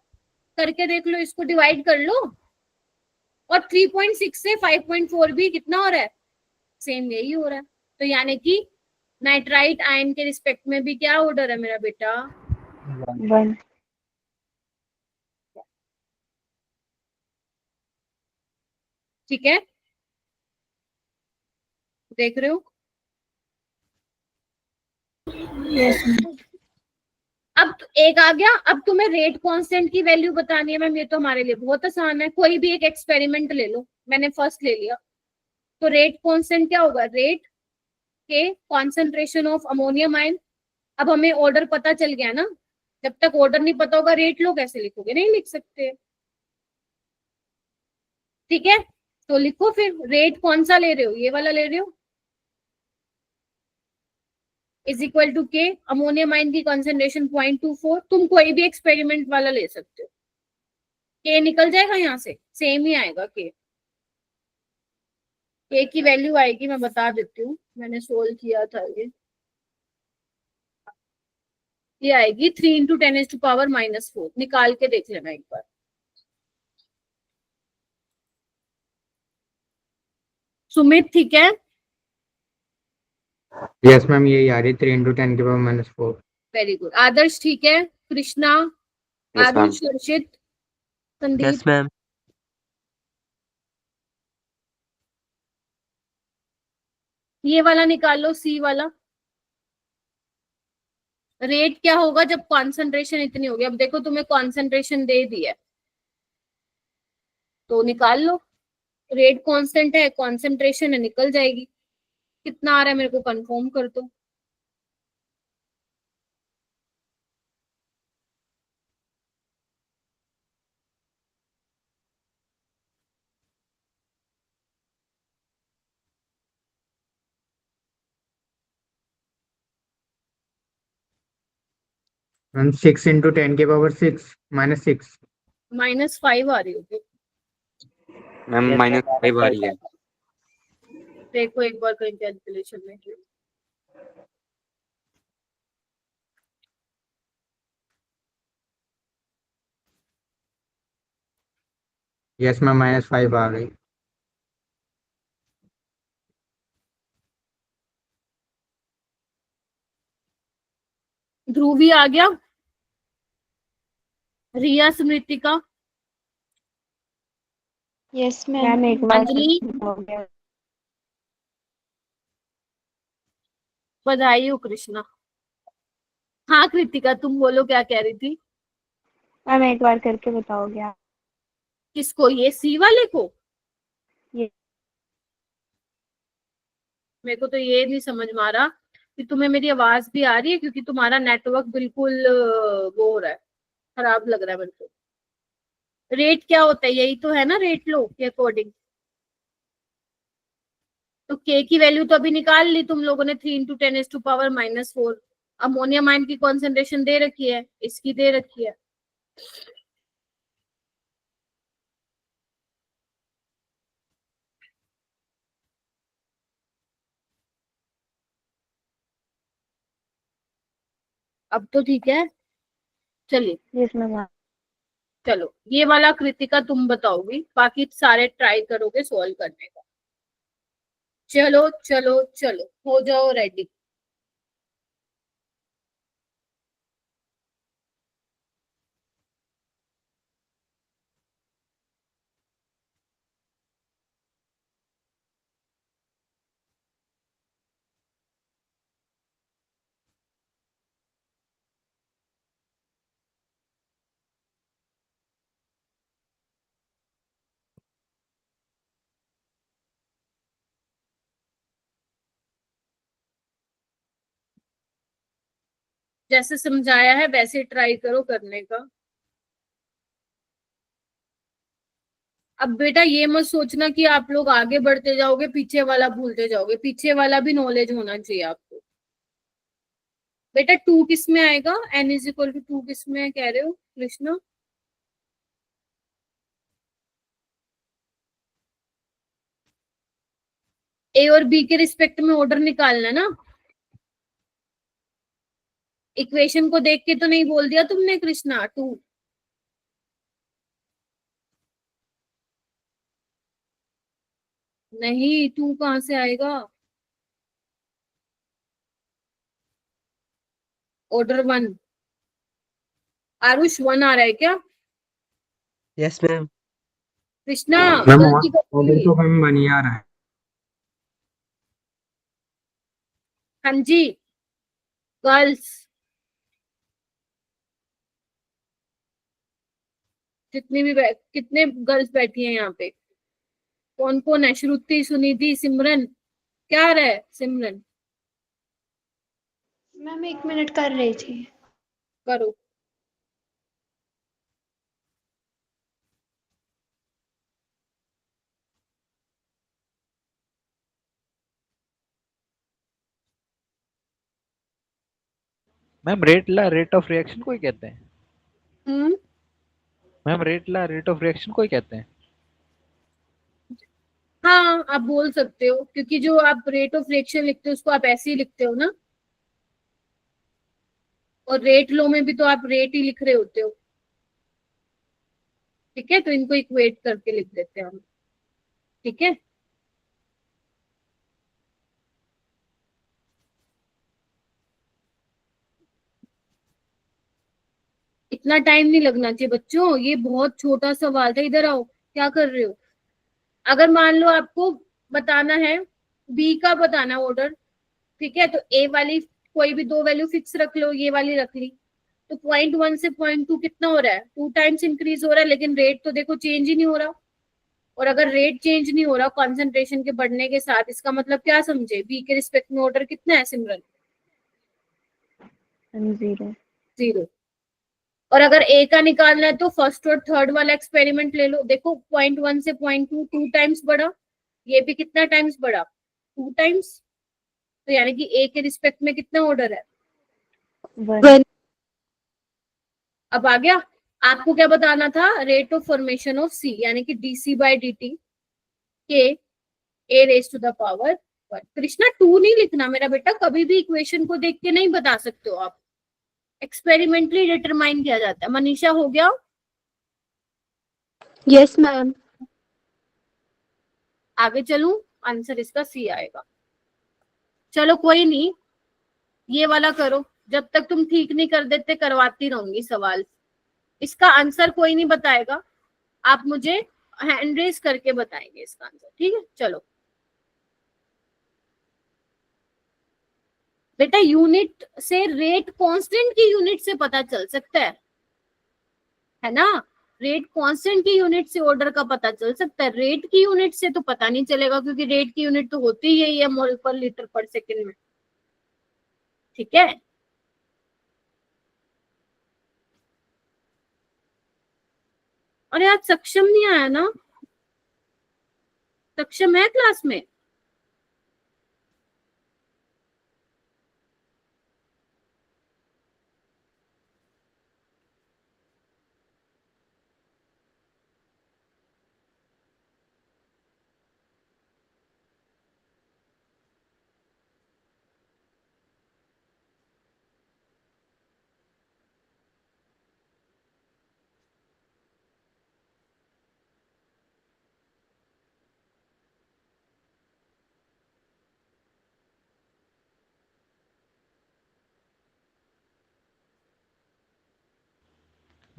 करके देख लो, इसको डिवाइड कर लो। और 3.6 से 5.4 भी कितना हो रहा है? सेम यही हो रहा है। तो यानी कि नाइट्राइट आयन के रिस्पेक्ट में भी क्या ऑर्डर है मेरा बेटा? 1. ठीक है, देख रहे हो? अब एक आ गया, अब तुम्हें रेट कांस्टेंट की वैल्यू बतानी है मैम। ये तो हमारे लिए बहुत आसान है, कोई भी एक एक्सपेरिमेंट ले लो। मैंने फर्स्ट ले लिया, तो रेट कांस्टेंट क्या होगा? रेट के कॉन्सेंट्रेशन ऑफ अमोनियम आयन। अब हमें ऑर्डर पता चल गया ना, जब तक ऑर्डर नहीं पता होगा रेट लो कैसे लिखोगे? नहीं लिख सकते। ठीक है, तो लिखो फिर, रेट कौन सा ले रहे हो? ये वाला ले रहे हो, इज इक्वल टू के, अमोनियम आयन की कॉन्सेंट्रेशन 0.24। तुम कोई भी एक्सपेरिमेंट वाला ले सकते हो, के निकल जाएगा यहाँ से, सेम ही आएगा के की वैल्यू आएगी, मैं बता देती हूँ, मैंने सोल्व किया था ये आएगी 3 × 10⁻⁻⁴। निकाल के देख लेना एक बार। सुमित ठीक है? यस मैम यही आ रही 3 × 10⁻⁻⁴। Very good. आदर्श ठीक है? Krishna, Yes, ma'am. आरुष, हर्षित, संदीप? Yes, ma'am. ये वाला निकाल लो, सी वाला। रेट क्या होगा जब कॉन्सेंट्रेशन इतनी होगी? अब देखो तुम्हें कॉन्सेंट्रेशन दे दी है, तो निकाल लो। रेट कांस्टेंट है, कॉन्सेंट्रेशन है, निकल जाएगी। कितना आ रहा है मेरे को कंफर्म कर दो। मैम 6 × 10⁻⁶ -6। -5 आ रही होगी। मैम -5 आ रही है। देखो एक बार कहीं कैलकुलेशन में। यस मैम -5 आ गई। ध्रुवी आ गया, रिया, स्मृतिका, Yes, ma'am. एक बार अंजलि, हो गया. बधाई हो कृष्णा। हाँ कृतिका, तुम बोलो क्या कह रही थी? मैम एक बार करके बताओगे आप? किसको? ये सी वाले को? ये मेरे को तो ये नहीं समझ में आ रहा कि तुम्हें मेरी आवाज भी आ रही है, क्योंकि तुम्हारा नेटवर्क बिल्कुल वो हो रहा है, खराब लग रहा है मेरे को। रेट क्या होता है? यही तो है ना, रेट लो के अकॉर्डिंग। तो के की वैल्यू तो अभी निकाल ली तुम लोगों ने, 3 × 10⁻⁻⁴। अमोनियम आयन की कॉन्सेंट्रेशन दे रखी है, इसकी दे रखी है। अब तो ठीक है, चलिए। Yes, ma'am. चलो ये वाला कृतिका तुम बताओगी, बाकी सारे ट्राई करोगे सॉल्व करने का। चलो चलो चलो, हो जाओ रेडी। जैसे समझाया है वैसे ट्राई करो करने का। अब बेटा ये मत सोचना कि आप लोग आगे बढ़ते जाओगे पीछे वाला भूलते जाओगे, पीछे वाला भी नॉलेज होना चाहिए आपको। बेटा 2 किस में आएगा, n इज इक्वल टू 2 किस में कह रहे हो कृष्णा? ए और बी के रिस्पेक्ट में ऑर्डर निकालना है ना। इक्वेशन को देख के तो नहीं बोल दिया तुमने कृष्णा 2? नहीं 2 कहां से आएगा? ऑर्डर 1। आरुष 1 आ रहा है क्या? Yes ma'am. कृष्णा मैम गलती कर ऑर्डर दी। तो मैम बन ही आ रहा है। हाँ जी गर्ल्स, जितनी भी कितने गर्ल्स बैठी हैं यहाँ पे? कौन कौन है? श्रुति, सुनिधि, सिमरन। क्या आ रहा है सिमरन? मैम 1 मिनट कर रही थी। करो। मैम रेट ऑफ रिएक्शन को ही कहते हैं। हम्म, मैम रेट ऑफ रिएक्शन को ही कहते हैं। हाँ आप बोल सकते हो, क्योंकि जो आप रेट ऑफ रिएक्शन लिखते हो उसको आप ऐसे ही लिखते हो ना, और रेट लो में भी तो आप रेट ही लिख रहे होते हो। ठीक है, तो इनको इक्वेट करके लिख देते हैं हम। ठीक है, इतना टाइम नहीं लगना चाहिए बच्चों, ये बहुत छोटा सवाल था। इधर आओ, क्या कर रहे हो? अगर मान लो आपको बताना है, बी का बताना ऑर्डर, ठीक है, तो ए वाली कोई भी 2 वैल्यू फिक्स रख लो, ये वाली रख ली, तो 0.1 से 0.2 कितना हो रहा है? 2 टाइम्स इंक्रीज हो रहा है, लेकिन रेट तो देखो चेंज ही नहीं हो रहा। और अगर रेट चेंज नहीं हो रहा कॉन्सेंट्रेशन के बढ़ने के साथ, इसका मतलब क्या समझे? बी के रिस्पेक्ट में ऑर्डर कितना है सिमरन? 0। 0। और अगर ए का निकालना है तो फर्स्ट और थर्ड वाला एक्सपेरिमेंट ले लो, देखो 0.1 से 0.2 2 टाइम्स बढ़ा, ये भी कितना टाइम्स बढ़ा? 2 टाइम्स। तो यानी कि ए के रिस्पेक्ट में कितना ऑर्डर है? 1। अब आ गया। आपको क्या बताना था? Rate of formation of C, यानी कि DC by D T k A raise to the power 1। Krishna 2 नहीं लिखना मेरा बेटा, कभी भी इक्वेशन को देख के नहीं बता सकते हो आप, एक्सपेरिमेंटली डिटरमाइन किया जाता है। मनीषा हो गया? Yes ma'am. आगे चलूं? आंसर इसका सी आएगा। चलो कोई नहीं, ये वाला करो, जब तक तुम ठीक नहीं कर देते करवाती रहूंगी सवाल। इसका आंसर कोई नहीं बताएगा, आप मुझे हैंड रेज करके बताएंगे इसका आंसर। ठीक है, चलो बेटा, यूनिट से रेट कांस्टेंट की यूनिट से पता चल सकता है ना? रेट कांस्टेंट की यूनिट से ऑर्डर का पता चल सकता है, रेट की यूनिट से तो पता नहीं चलेगा, क्योंकि रेट की यूनिट तो होती ही है मोल पर लीटर पर सेकंड में। ठीक है, अरे आज सक्षम नहीं आया ना? सक्षम है क्लास में?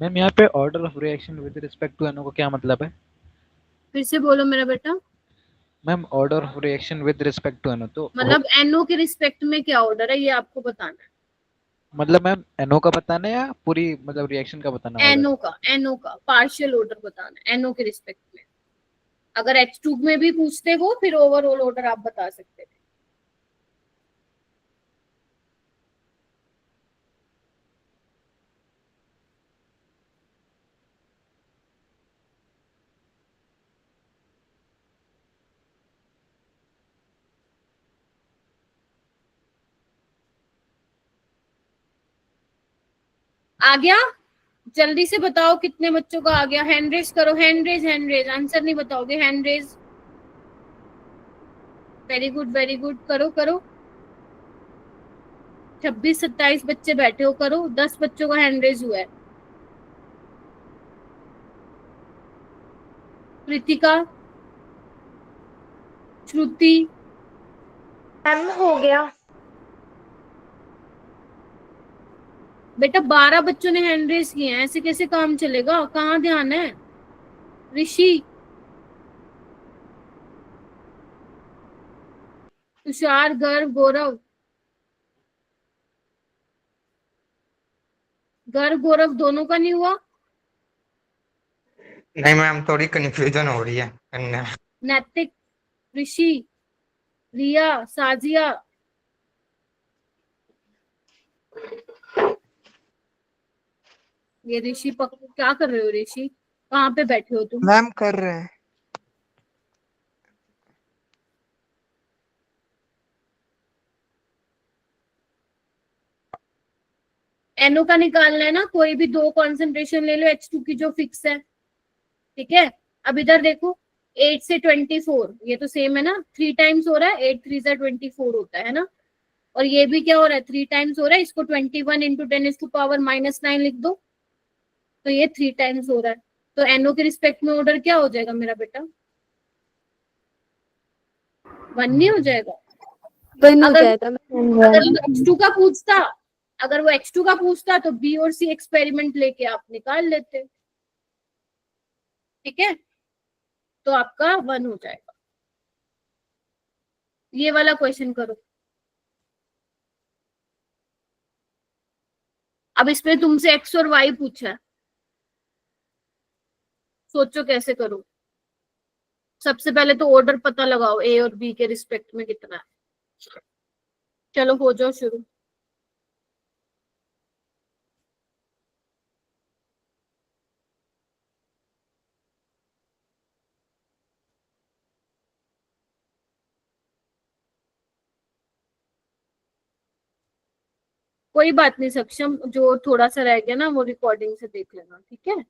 मैम यहाँ पे order of reaction with respect to NO का क्या मतलब है? फिर से बोलो मेरा बेटा। Ma'am order of reaction with respect to NO तो मतलब एनओ के रिस्पेक्ट में क्या ऑर्डर है, ये आपको बताना है। मतलब मैम एनओ का बताना है या पूरी मतलब रिएक्शन का बताना है? एनओ का पार्शियल ऑर्डर बताना है एनओ के रिस्पेक्ट में। अगर H2 में भी पूछते वो, फिर ओवरऑल ऑर्डर आप बता सकते थे। आ गया? जल्दी से बताओ कितने बच्चों का आ गया। हैंड रेज करो, हैंड रेज। आंसर नहीं बताओगे, हैंड रेज। वेरी गुड, करो करो। 26-27 बच्चे बैठे हो, करो। 10 बच्चों का हैंड रेज हुआ है। कृतिका, श्रुति, मैम हो गया। बेटा 12 बच्चों ने हैंड रेज किए हैं, ऐसे कैसे काम चलेगा? कहाँ ध्यान है? ऋषि, तुषार, गर्व, गौरव। गर्व गौरव दोनों का नहीं हुआ? नहीं मैम, थोड़ी कंफ्यूजन हो रही है करने में। नैतिक, ऋषि, रिया, साजिया। ये ऋषि क्या कर रहे हो ऋषि? कहाँ पे बैठे हो तुम? मैम कर रहे हैं। NO का निकालना है ना, कोई भी 2 कॉन्सेंट्रेशन ले लो H2 की जो फिक्स है, ठीक है। अब इधर देखो, 8 से 24, ये तो सेम है ना, 3 टाइम्स हो रहा है, 8 3 से 24 होता है ना। और ये भी क्या हो रहा है, 3 टाइम्स हो रहा है, इसको 21 इंटू 10⁻⁻9 लिख दो, तो ये 3 टाइम्स हो रहा है। तो NO के रिस्पेक्ट में ऑर्डर क्या हो जाएगा मेरा बेटा? 1 नहीं हो जाएगा? वन हो अगर जाएगा मैम, अगर वन। वो H2 का पूछता, अगर वो H2 का पूछता तो B और C एक्सपेरिमेंट लेके आप निकाल लेते, ठीक है। तो आपका 1 हो जाएगा। ये वाला क्वेश्चन करो। अब इसमें तुमसे X और Y पूछा है, सोचो कैसे करो। सबसे पहले तो ऑर्डर पता लगाओ A और B के रिस्पेक्ट में कितना है। चलो हो जाओ शुरू। कोई बात नहीं सक्षम, जो थोड़ा सा रह गया ना वो रिकॉर्डिंग से देख लेना, ठीक है।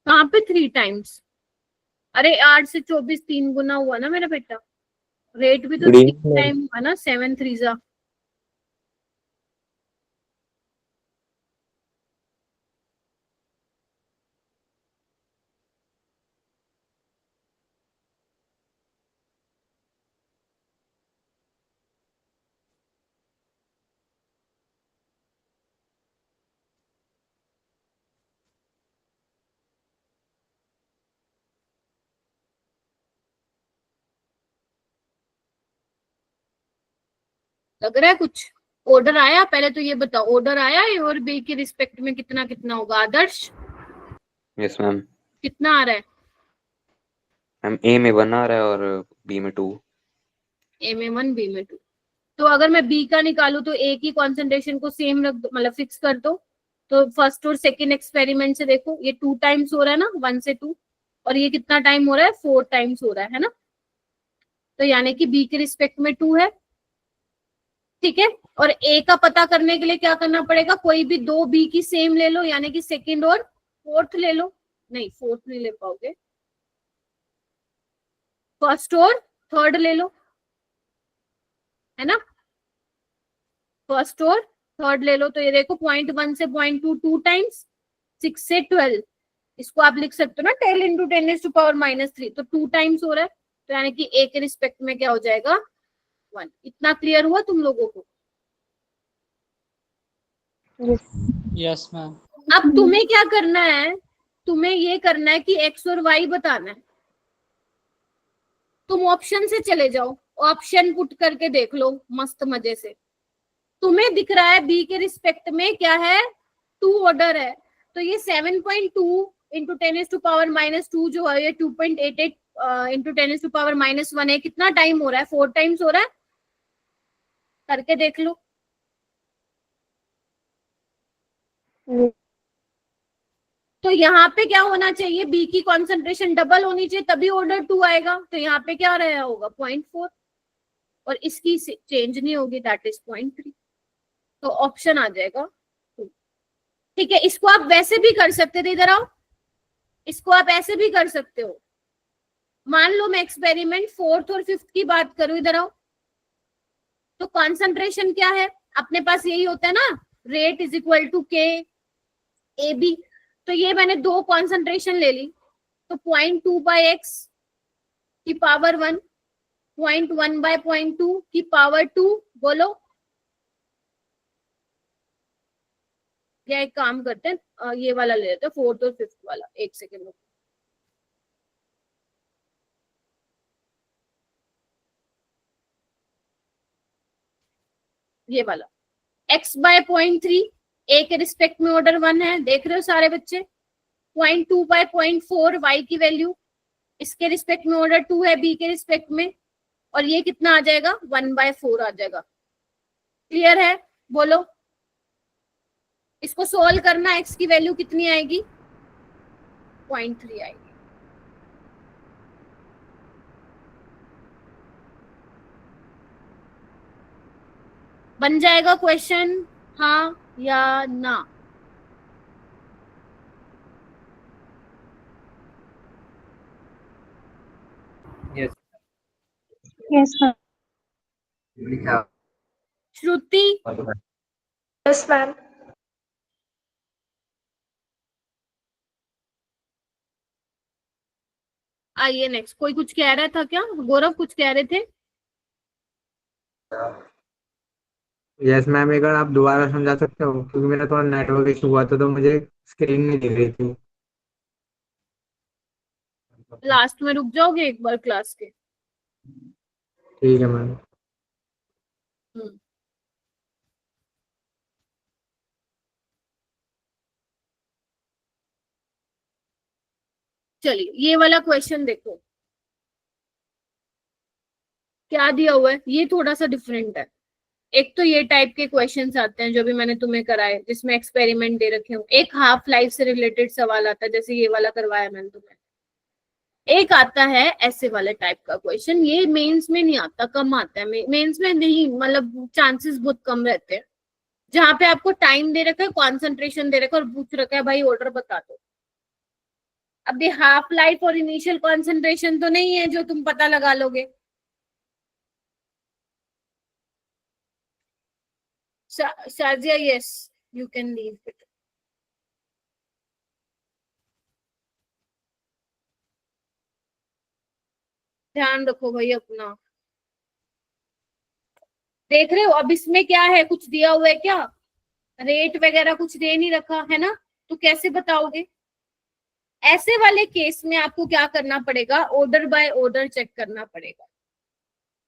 कहाँ पे 3 टाइम्स? अरे 8 से 24 3 गुना हुआ ना मेरा बेटा। रेट भी तो Good 3 evening, टाइम हुआ ना, 7 3 जा। लग रहा है कुछ ऑर्डर आया? पहले तो ये बताओ, ऑर्डर आया A और B के रिस्पेक्ट में कितना कितना होगा? आदर्श यस मैम। कितना आ रहा है? मैम A में 1 आ रहा है और B में 2। A में 1, B में 2। तो अगर मैं B का निकालू तो A की कॉन्सेंट्रेशन को सेम रख दो, मतलब फिक्स कर दो। तो फर्स्ट और सेकंड एक्सपेरिमेंट से देखो, ये 2 टाइम्स हो रहा है ना, 1 से 2, और ये कितना टाइम हो रहा है? 4 टाइम्स हो रहा है ना। तो यानी कि B के रिस्पेक्ट में 2 है, ठीक है। और A का पता करने के लिए क्या करना पड़ेगा? कोई भी 2 B की सेम ले लो, यानी कि सेकंड और फोर्थ ले लो। नहीं, फोर्थ नहीं ले पाओगे, फर्स्ट और थर्ड ले लो, है ना। फर्स्ट और थर्ड ले लो, तो ये देखो 0.1 से 0.2 2 टाइम्स, 6 से 12, इसको आप लिख सकते हो ना 10 इंटू 10⁻³ तो 2 टाइम्स हो रहा है। तो यानी कि A के रिस्पेक्ट में क्या हो जाएगा? 1। इतना क्लियर हुआ तुम लोगों को? Yes ma'am. अब तुम्हें क्या करना है? तुम्हें ये करना है कि X और Y बताना है। तुम ऑप्शन से चले जाओ, ऑप्शन पुट करके देख लो मस्त मजे से। तुम्हें दिख रहा है B के रिस्पेक्ट में क्या है? 2 ऑर्डर है, तो ये 7.2 इंटू 10⁻⁻² जो है, ये 2.88 इंटू 10⁻⁻1 है। कितना टाइम हो रहा है? 4 टाइम्स हो रहा है। करके देख लो। तो यहाँ पे क्या होना चाहिए, बी की कॉन्सेंट्रेशन डबल होनी चाहिए तभी ऑर्डर 2 आएगा। तो यहाँ पे क्या रहा होगा 0.4 और इसकी चेंज नहीं होगी, दैट इज 0.3। तो ऑप्शन आ जाएगा 2। ठीक है, इसको आप वैसे भी कर सकते थे, इधर आओ, इसको आप ऐसे भी कर सकते हो। मान लो मैं एक्सपेरिमेंट 4th और 5th की बात करूं, इधर आओ। तो कॉन्सेंट्रेशन क्या है अपने पास, यही होता है ना, रेट इज इक्वल टू के ए बी। तो ये मैंने 2 कॉन्सेंट्रेशन ले ली, तो 0.2/x की पावर 1, 0.1/0.2 की पावर 2। बोलो, या एक काम करते हैं, ये वाला ले लेते हैं 4th और 5th वाला। एक सेकेंड, ये वाला x/0.3 a के रिस्पेक्ट में ऑर्डर 1 है, देख रहे हो सारे बच्चे। 0.2/0.4 y की वैल्यू, इसके रिस्पेक्ट में ऑर्डर 2 है b के रिस्पेक्ट में, और ये कितना आ जाएगा 1/4 आ जाएगा। क्लियर है? बोलो, इसको सोल्व करना, x की वैल्यू कितनी आएगी 0.3 आएगी। बन जाएगा क्वेश्चन, हाँ या ना? Yes yes ma'am. Shruti, yes ma'am. आइए नेक्स्ट। कोई कुछ कह रहा था क्या? गौरव कुछ कह रहे थे? यस मैम, एक बार आप दोबारा समझा सकते हो, क्योंकि मेरा थोड़ा नेटवर्क इशू हुआ था तो मुझे स्क्रीन नहीं दिख रही थी। लास्ट में रुक जाओगे एक बार क्लास के? ठीक है मैम। चलिए, ये वाला क्वेश्चन देखो क्या दिया हुआ है, ये थोड़ा सा डिफरेंट है। एक तो ये टाइप के क्वेश्चंस आते हैं जो भी मैंने तुम्हें कराए, जिसमें एक्सपेरिमेंट दे रखे हो। एक हाफ लाइफ से रिलेटेड सवाल आता है, जैसे ये वाला करवाया मैंने तुम्हें। एक आता है ऐसे वाले टाइप का क्वेश्चन, ये मेंस में नहीं आता, कम आता है। मेंस में नहीं, मतलब चांसेस बहुत कम रहते हैं, जहां पे आपको टाइम दे रखा है, कॉन्सेंट्रेशन दे रखा है और पूछ रखा है भाई ऑर्डर बता दो। अब ये हाफ लाइफ और इनिशियल कॉन्सेंट्रेशन तो नहीं है जो तुम पता लगा लोगे। Shazia, yes you can leave it. ध्यान रखो भाई अपना। देख रहे हो अब इसमें क्या है, कुछ दिया हुआ है क्या? रेट वगैरह कुछ दे नहीं रखा है ना, तो कैसे बताओगे? ऐसे वाले केस में आपको क्या करना पड़ेगा, ऑर्डर बाय ऑर्डर चेक करना पड़ेगा।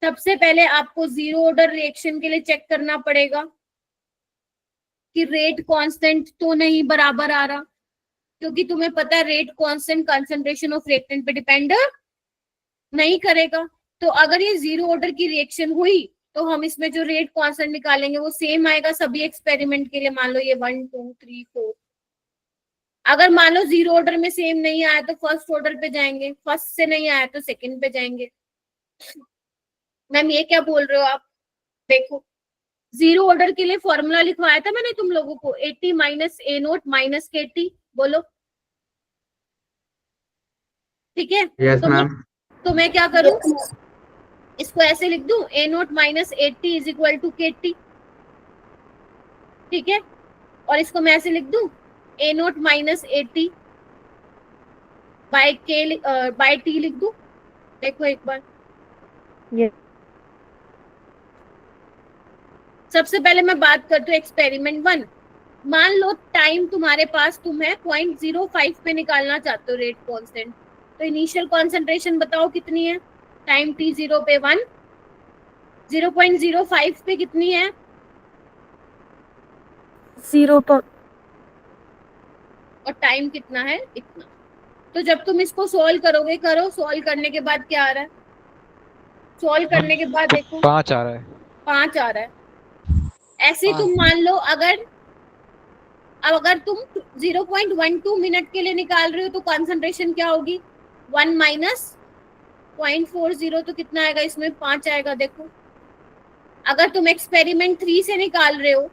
सबसे पहले आपको जीरो ऑर्डर रिएक्शन के लिए चेक करना पड़ेगा कि रेट कांस्टेंट तो नहीं बराबर आ रहा, क्योंकि तुम्हें पता है rate constant concentration of reactant पे डिपेंड नहीं करेगा। तो अगर ये जीरो ऑर्डर की रिएक्शन हुई तो हम इसमें जो रेट कांस्टेंट निकालेंगे वो सेम आएगा सभी एक्सपेरिमेंट के लिए। मान लो ये 1 2 3 4, अगर मान लो जीरो ऑर्डर में सेम नहीं आया तो फर्स्ट ऑर्डर पे जाएंगे, फर्स्ट से नहीं आया तो सेकंड पे जाएंगे। मैम ये क्या बोल रहे हो आप? देखो, जीरो ऑर्डर के लिए फॉर्मूला लिखवाया था मैंने तुम लोगों को, 80 माइनस ए नोट माइनस के टी। बोलो, ठीक है? Yes ma'am. तो मैं क्या करूं, इसको ऐसे लिख दूं, A naught minus 80 is equal to k T. ठीक है, और इसको मैं ऐसे लिख दूं, A naught minus 80 by k by T लिख दूं। देखो एक बार, ये सबसे पहले मैं बात करती हूँ एक्सपेरिमेंट 1। मान लो टाइम तुम्हारे पास, तुम्हें 0.05 पे निकालना चाहते हो रेट कांस्टेंट, तो इनिशियल कॉन्सेंट्रेशन बताओ कितनी है? टाइम t0 पे 1, 0.05 पे कितनी है? 0 पर और टाइम कितना है? इतना। तो जब तुम इसको सॉल्व करोगे, करो, सॉल्व करने के बाद क्या आ रहा है? सॉल्व करने के बाद देखो 5 आ रहा है। 5 आ रहा है। ऐसे ही तुम मान लो, अब अगर तुम 0.12 मिनट के लिए निकाल रहे हो तो कंसंट्रेशन क्या होगी 1 माइनस 0.40 तो कितना आएगा इसमें 5 आएगा। देखो अगर तुम एक्सपेरिमेंट 3 से निकाल रहे हो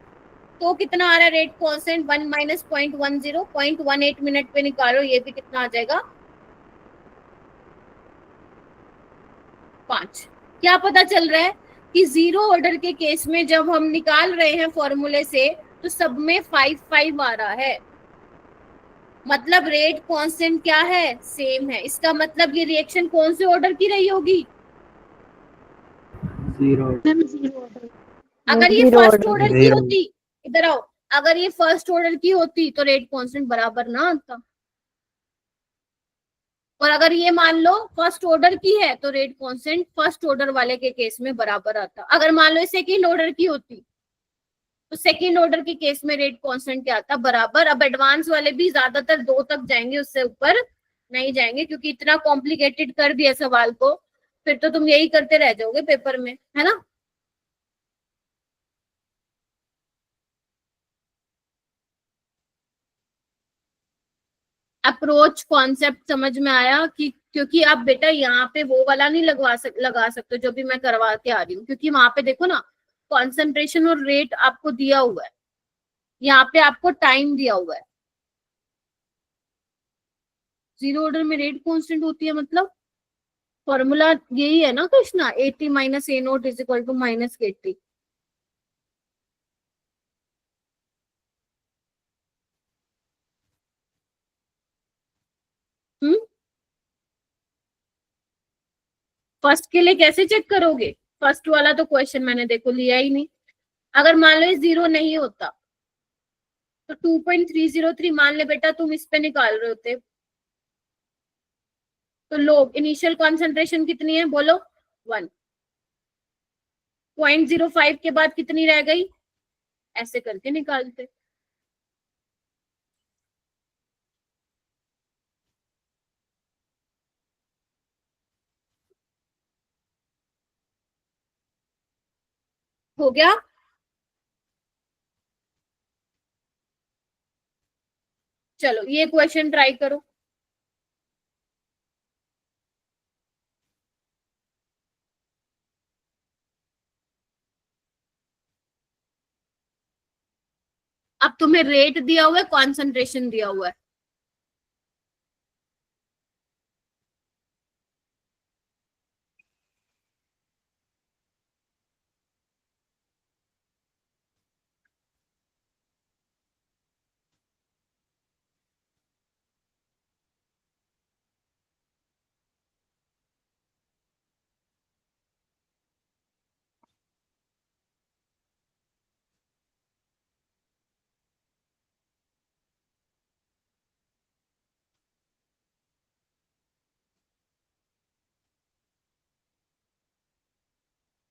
तो कितना आ रहा है रेट कांस्टेंट 1 माइनस 0.10 0.18 मिनट पे निकालो ये भी कितना आ जाएगा 5। क्या पता चल रहा है कि जीरो ऑर्डर के केस में जब हम निकाल रहे हैं फॉर्मूले से तो सब में 5 आ रहा है, मतलब रेट कांस्टेंट क्या है सेम है। इसका मतलब ये रिएक्शन कौन से ऑर्डर की रही होगी 0 मैम जीरो ऑर्डर। अगर ये Zero फर्स्ट order. ऑर्डर की होती, इधर आओ, अगर ये फर्स्ट ऑर्डर की होती तो रेट कांस्टेंट बराबर ना आता। और अगर ये मान लो फर्स्ट ऑर्डर की है तो रेट कांस्टेंट फर्स्ट ऑर्डर वाले के केस में बराबर आता। अगर मान लो सेकंड ऑर्डर की होती तो सेकंड ऑर्डर के केस में रेट कांस्टेंट क्या आता बराबर। अब एडवांस वाले भी ज्यादातर 2 तक जाएंगे, उससे ऊपर नहीं जाएंगे क्योंकि इतना कॉम्प्लिकेटेड कर दिया सवाल को, फिर तो तुम यही करते रह जाओगे पेपर में, है ना। अप्रोच कॉन्सेप्ट समझ में आया कि क्योंकि आप बेटा यहाँ पे वो वाला नहीं लगा सकते जो भी मैं करवा के आ रही हूँ, क्योंकि वहां पे देखो ना कॉन्सेंट्रेशन और रेट आपको दिया हुआ है, यहाँ पे आपको टाइम दिया हुआ है। जीरो ऑर्डर में रेट कांस्टेंट होती है, मतलब फॉर्मूला यही है ना Krishna, 80 minus A naught is equal to minus k. First के लिए कैसे चेक करोगे, फर्स्ट वाला तो क्वेश्चन मैंने देखो लिया ही नहीं। अगर मान लो ये जीरो नहीं होता तो 2.303 मान ले बेटा तुम इस पे निकाल रहे होते तो लोग इनिशियल कॉन्सेंट्रेशन कितनी है बोलो 1, 0.05 के बाद कितनी रह गई, ऐसे करके निकालते। हो गया। चलो ये क्वेश्चन ट्राई करो। अब तुम्हें रेट दिया हुआ है, कॉन्सेंट्रेशन दिया हुआ है।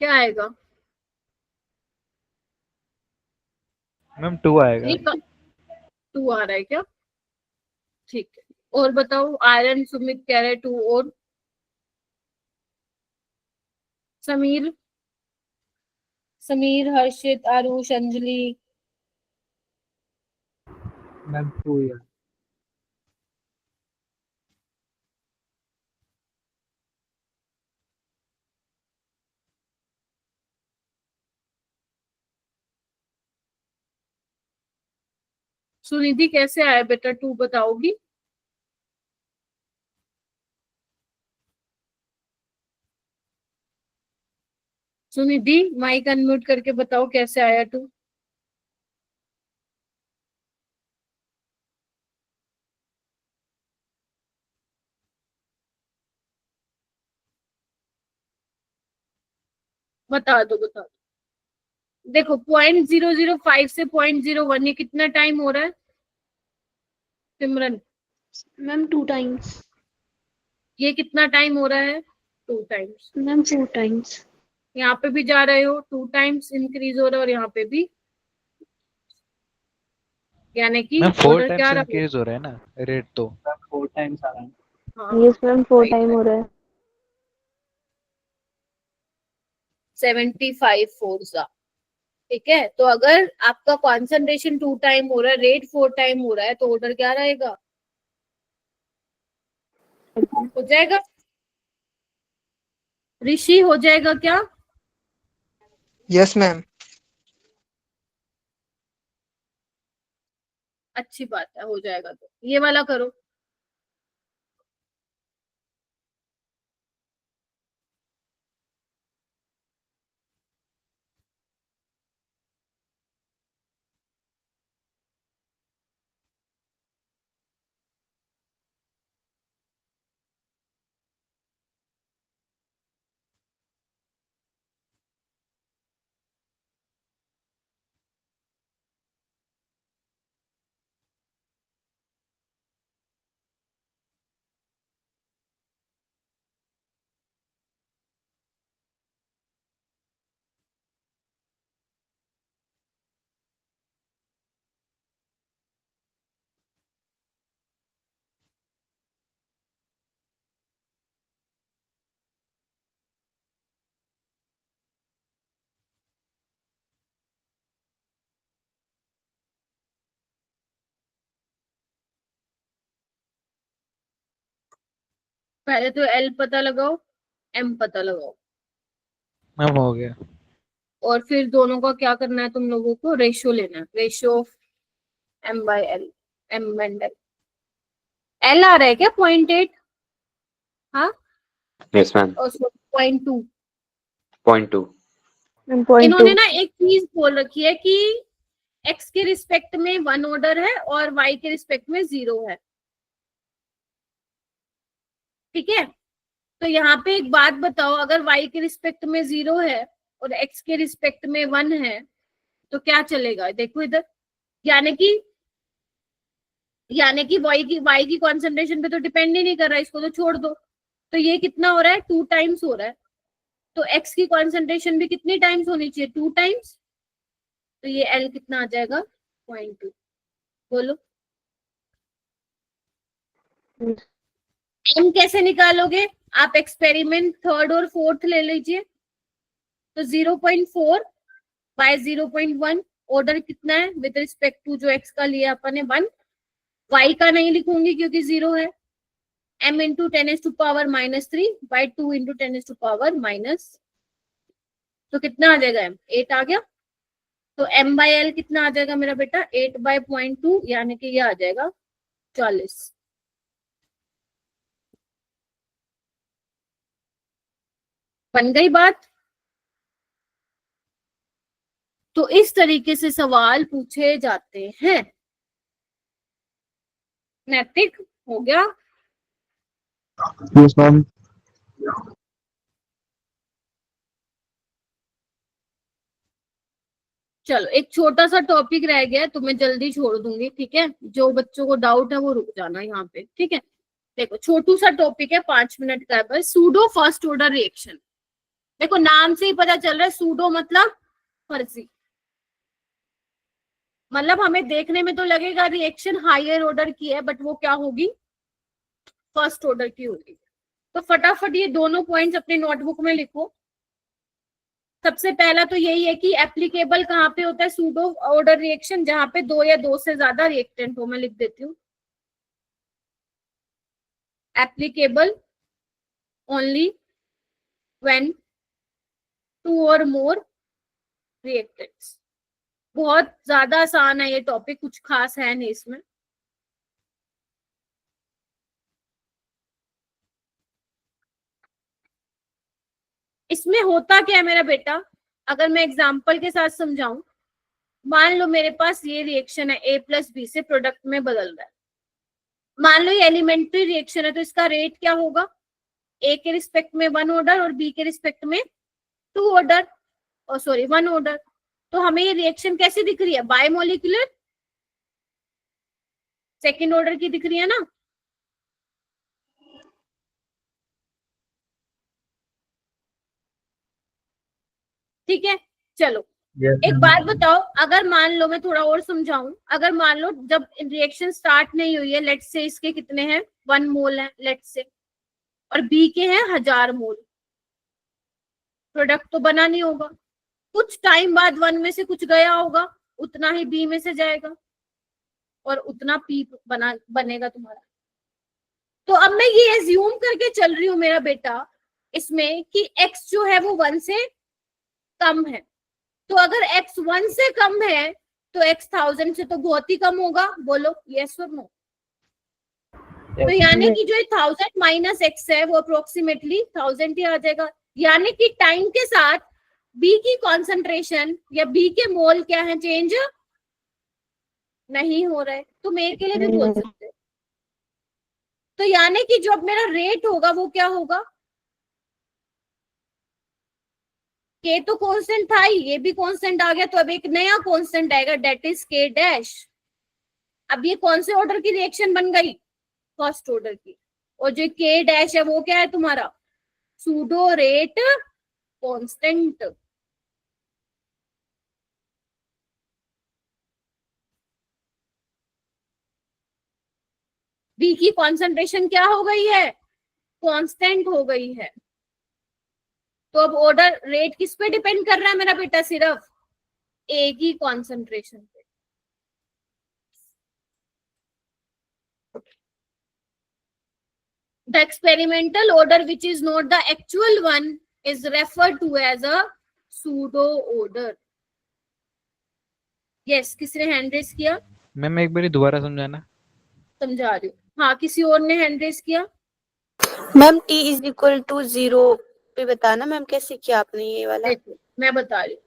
क्या आएगा मैम 2 आएगा। 2 आ रहा है क्या, ठीक है। और बताओ आयरन सुमित कह रहे 2 और समीर, समीर हर्षित आरुष अंजलि मैम 2 यार। सुनिधि कैसे आया बेटा 2 बताओगी। सुनिधि माइक अनम्यूट करके बताओ कैसे आया 2। बता दो बता दो। देखो 0.005 से 0.01 ये कितना टाइम हो रहा है सिमरन, मैम 2 टाइम्स। ये कितना टाइम हो रहा है 2 टाइम्स। Ma'am 4 times. यहाँ पे भी जा रहे हो 2 टाइम्स इंक्रीज हो रहा है और यहाँ पे भी, यानी कि मैम 4 ऑर्डर क्या टाइम्स रहा इंक्रीज हो रहा है ना रेट तो। 4 times आ रहा है। हाँ Yes मैम 4 टाइम हो रहा है। 75 फोर्स ठीक है, तो अगर आपका कॉन्सेंट्रेशन 2 टाइम हो रहा है, रेट 4 टाइम हो रहा है, तो ऑर्डर क्या रहेगा? हो जाएगा ऋषि, हो जाएगा क्या? Yes, ma'am. अच्छी बात है, हो जाएगा। तो ये वाला करो। पहले तो एल पता लगाओ, एम पता लगाओ, मैम हो गया। और फिर दोनों का क्या करना है तुम लोगों को? रेशियो लेना है, ratio of M by L, M and L. L आ रहा है क्या 0.8? हाँ, यस मैम। और 0.2। 0.2। इन्होंने ना एक चीज बोल रखी है कि एक्स के रिस्पेक्ट में 1 ऑर्डर है और वाई के रिस्पेक्ट में 0 है। ठीक है, तो यहाँ पे एक बात बताओ, अगर y के रिस्पेक्ट में 0 है और x के रिस्पेक्ट में 1 है तो क्या चलेगा? देखो इधर, यानी कि y की कॉन्सेंट्रेशन पे तो डिपेंड ही नहीं कर रहा है, इसको तो छोड़ दो। तो ये कितना हो रहा है? 2 टाइम्स हो रहा है। तो x की कॉन्सेंट्रेशन भी कितनी टाइम्स होनी चाहिए? 2 टाइम्स। तो ये l कितना आ जाएगा? 0.2। बोलो m कैसे निकालोगे? आप एक्सपेरिमेंट 3rd और 4th ले लीजिए। तो 0.4 बाय 0.1, ऑर्डर कितना है विद रिस्पेक्ट टू जो x का लिया अपन ने 1। y का नहीं लिखूंगी क्योंकि 0 है। m into 10⁻³ by 2 into 10⁻⁻। तो कितना आ जाएगा? m 8 आ गया। तो m बाय l कितना आ जाएगा मेरा बेटा? 8 बाय 0.2, यानी कि ये आ जाएगा 40। बन गई बात? तो इस तरीके से सवाल पूछे जाते हैं। नैतिक हो गया? Yes ma'am. चलो, एक छोटा सा टॉपिक रह गया है, तो मैं जल्दी छोड़ दूंगी। ठीक है, जो बच्चों को डाउट है वो रुक जाना यहाँ पे। ठीक है, देखो छोटू सा टॉपिक है, 5 मिनट का है बस। Pseudo first order reaction. देखो नाम से ही पता चल रहा है, सूडो मतलब फर्जी। मतलब हमें देखने में तो लगेगा रिएक्शन हायर ऑर्डर की है, बट वो क्या होगी? फर्स्ट ऑर्डर की होगी। तो फटाफट ये दोनों पॉइंट्स अपने नोटबुक में लिखो। सबसे पहला तो यही है कि एप्लीकेबल कहाँ पे होता है सूडो ऑर्डर रिएक्शन? जहां पे 2 या 2 से ज्यादा रिएक्टेंट हो। मैं लिख देती हूँ, एप्लीकेबल ओनली व्हेन 2 और मोर रिएक्टेंट्स। बहुत ज्यादा आसान है ये टॉपिक, कुछ खास है नहीं इसमें। इसमें होता क्या है मेरा बेटा, अगर मैं एग्जांपल के साथ समझाऊं। मान लो मेरे पास ये रिएक्शन है, a प्लस बी से प्रोडक्ट में बदल रहा है। मान लो ये एलिमेंट्री रिएक्शन है, तो इसका रेट क्या होगा? a के रिस्पेक्ट में 1 ऑर्डर और b के रिस्पेक्ट में 2 ऑर्डर, और सॉरी 1 ऑर्डर। तो हमें ये रिएक्शन कैसी दिख रही है? बायमोलिकुलर सेकेंड ऑर्डर की दिख रही है ना। ठीक है, चलो एक बात बताओ, अगर मान लो, मैं थोड़ा और समझाऊं, अगर मान लो जब रिएक्शन स्टार्ट नहीं हुई है, लेट्स से इसके कितने हैं? 1 मोल है लेट्स से, और बी के हैं 1000 मोल, प्रोडक्ट तो बना नहीं होगा। कुछ टाइम बाद 1 में से कुछ गया होगा, उतना ही B में से जाएगा और उतना P बनेगा तुम्हारा। तो अब मैं ये एज्यूम करके चल रही हूँ मेरा बेटा इसमें कि x जो है वो 1 से कम है। तो अगर x 1 से कम है तो x 1000 से तो बहुत ही कम होगा। बोलो यस और नो। तो यानी कि जो 1000 माइनस x है वो अप्रोक्सीमेटली 1000 ही आ जाएगा। यानी कि टाइम के साथ B की कॉन्सेंट्रेशन या B के मोल क्या है, चेंज नहीं हो रहा है। तुम A के लिए भी बोल सकते हो। तो यानी कि जो अब मेरा रेट होगा वो क्या होगा, K तो कांस्टेंट था ही, ये भी कांस्टेंट आ गया, तो अब एक नया कांस्टेंट आएगा डेट इज K डैश। अब ये कौन से ऑर्डर की रिएक्शन बन गई, फर्स्ट ऑर्डर की। और जो K डैश है वो क्या है तुम्हारा, सूडो रेट कांस्टेंट। B की कॉन्सेंट्रेशन क्या हो गई है, कांस्टेंट हो गई है। तो अब ऑर्डर रेट किस पे डिपेंड कर रहा है मेरा बेटा, सिर्फ A की कॉन्सेंट्रेशन पे। The experimental order which is not the actual one is referred to as a pseudo order. Yes, किसने हैंड रेस किया? मैम एक बार दोबारा समझाना। समझा रही हूँ। हाँ, किसी और ने हैंड रेस किया? Ma'am t is equal to 0 पे बताना मैम, कैसे किया आपने ये वाला? देखो मैं बता रही हूँ।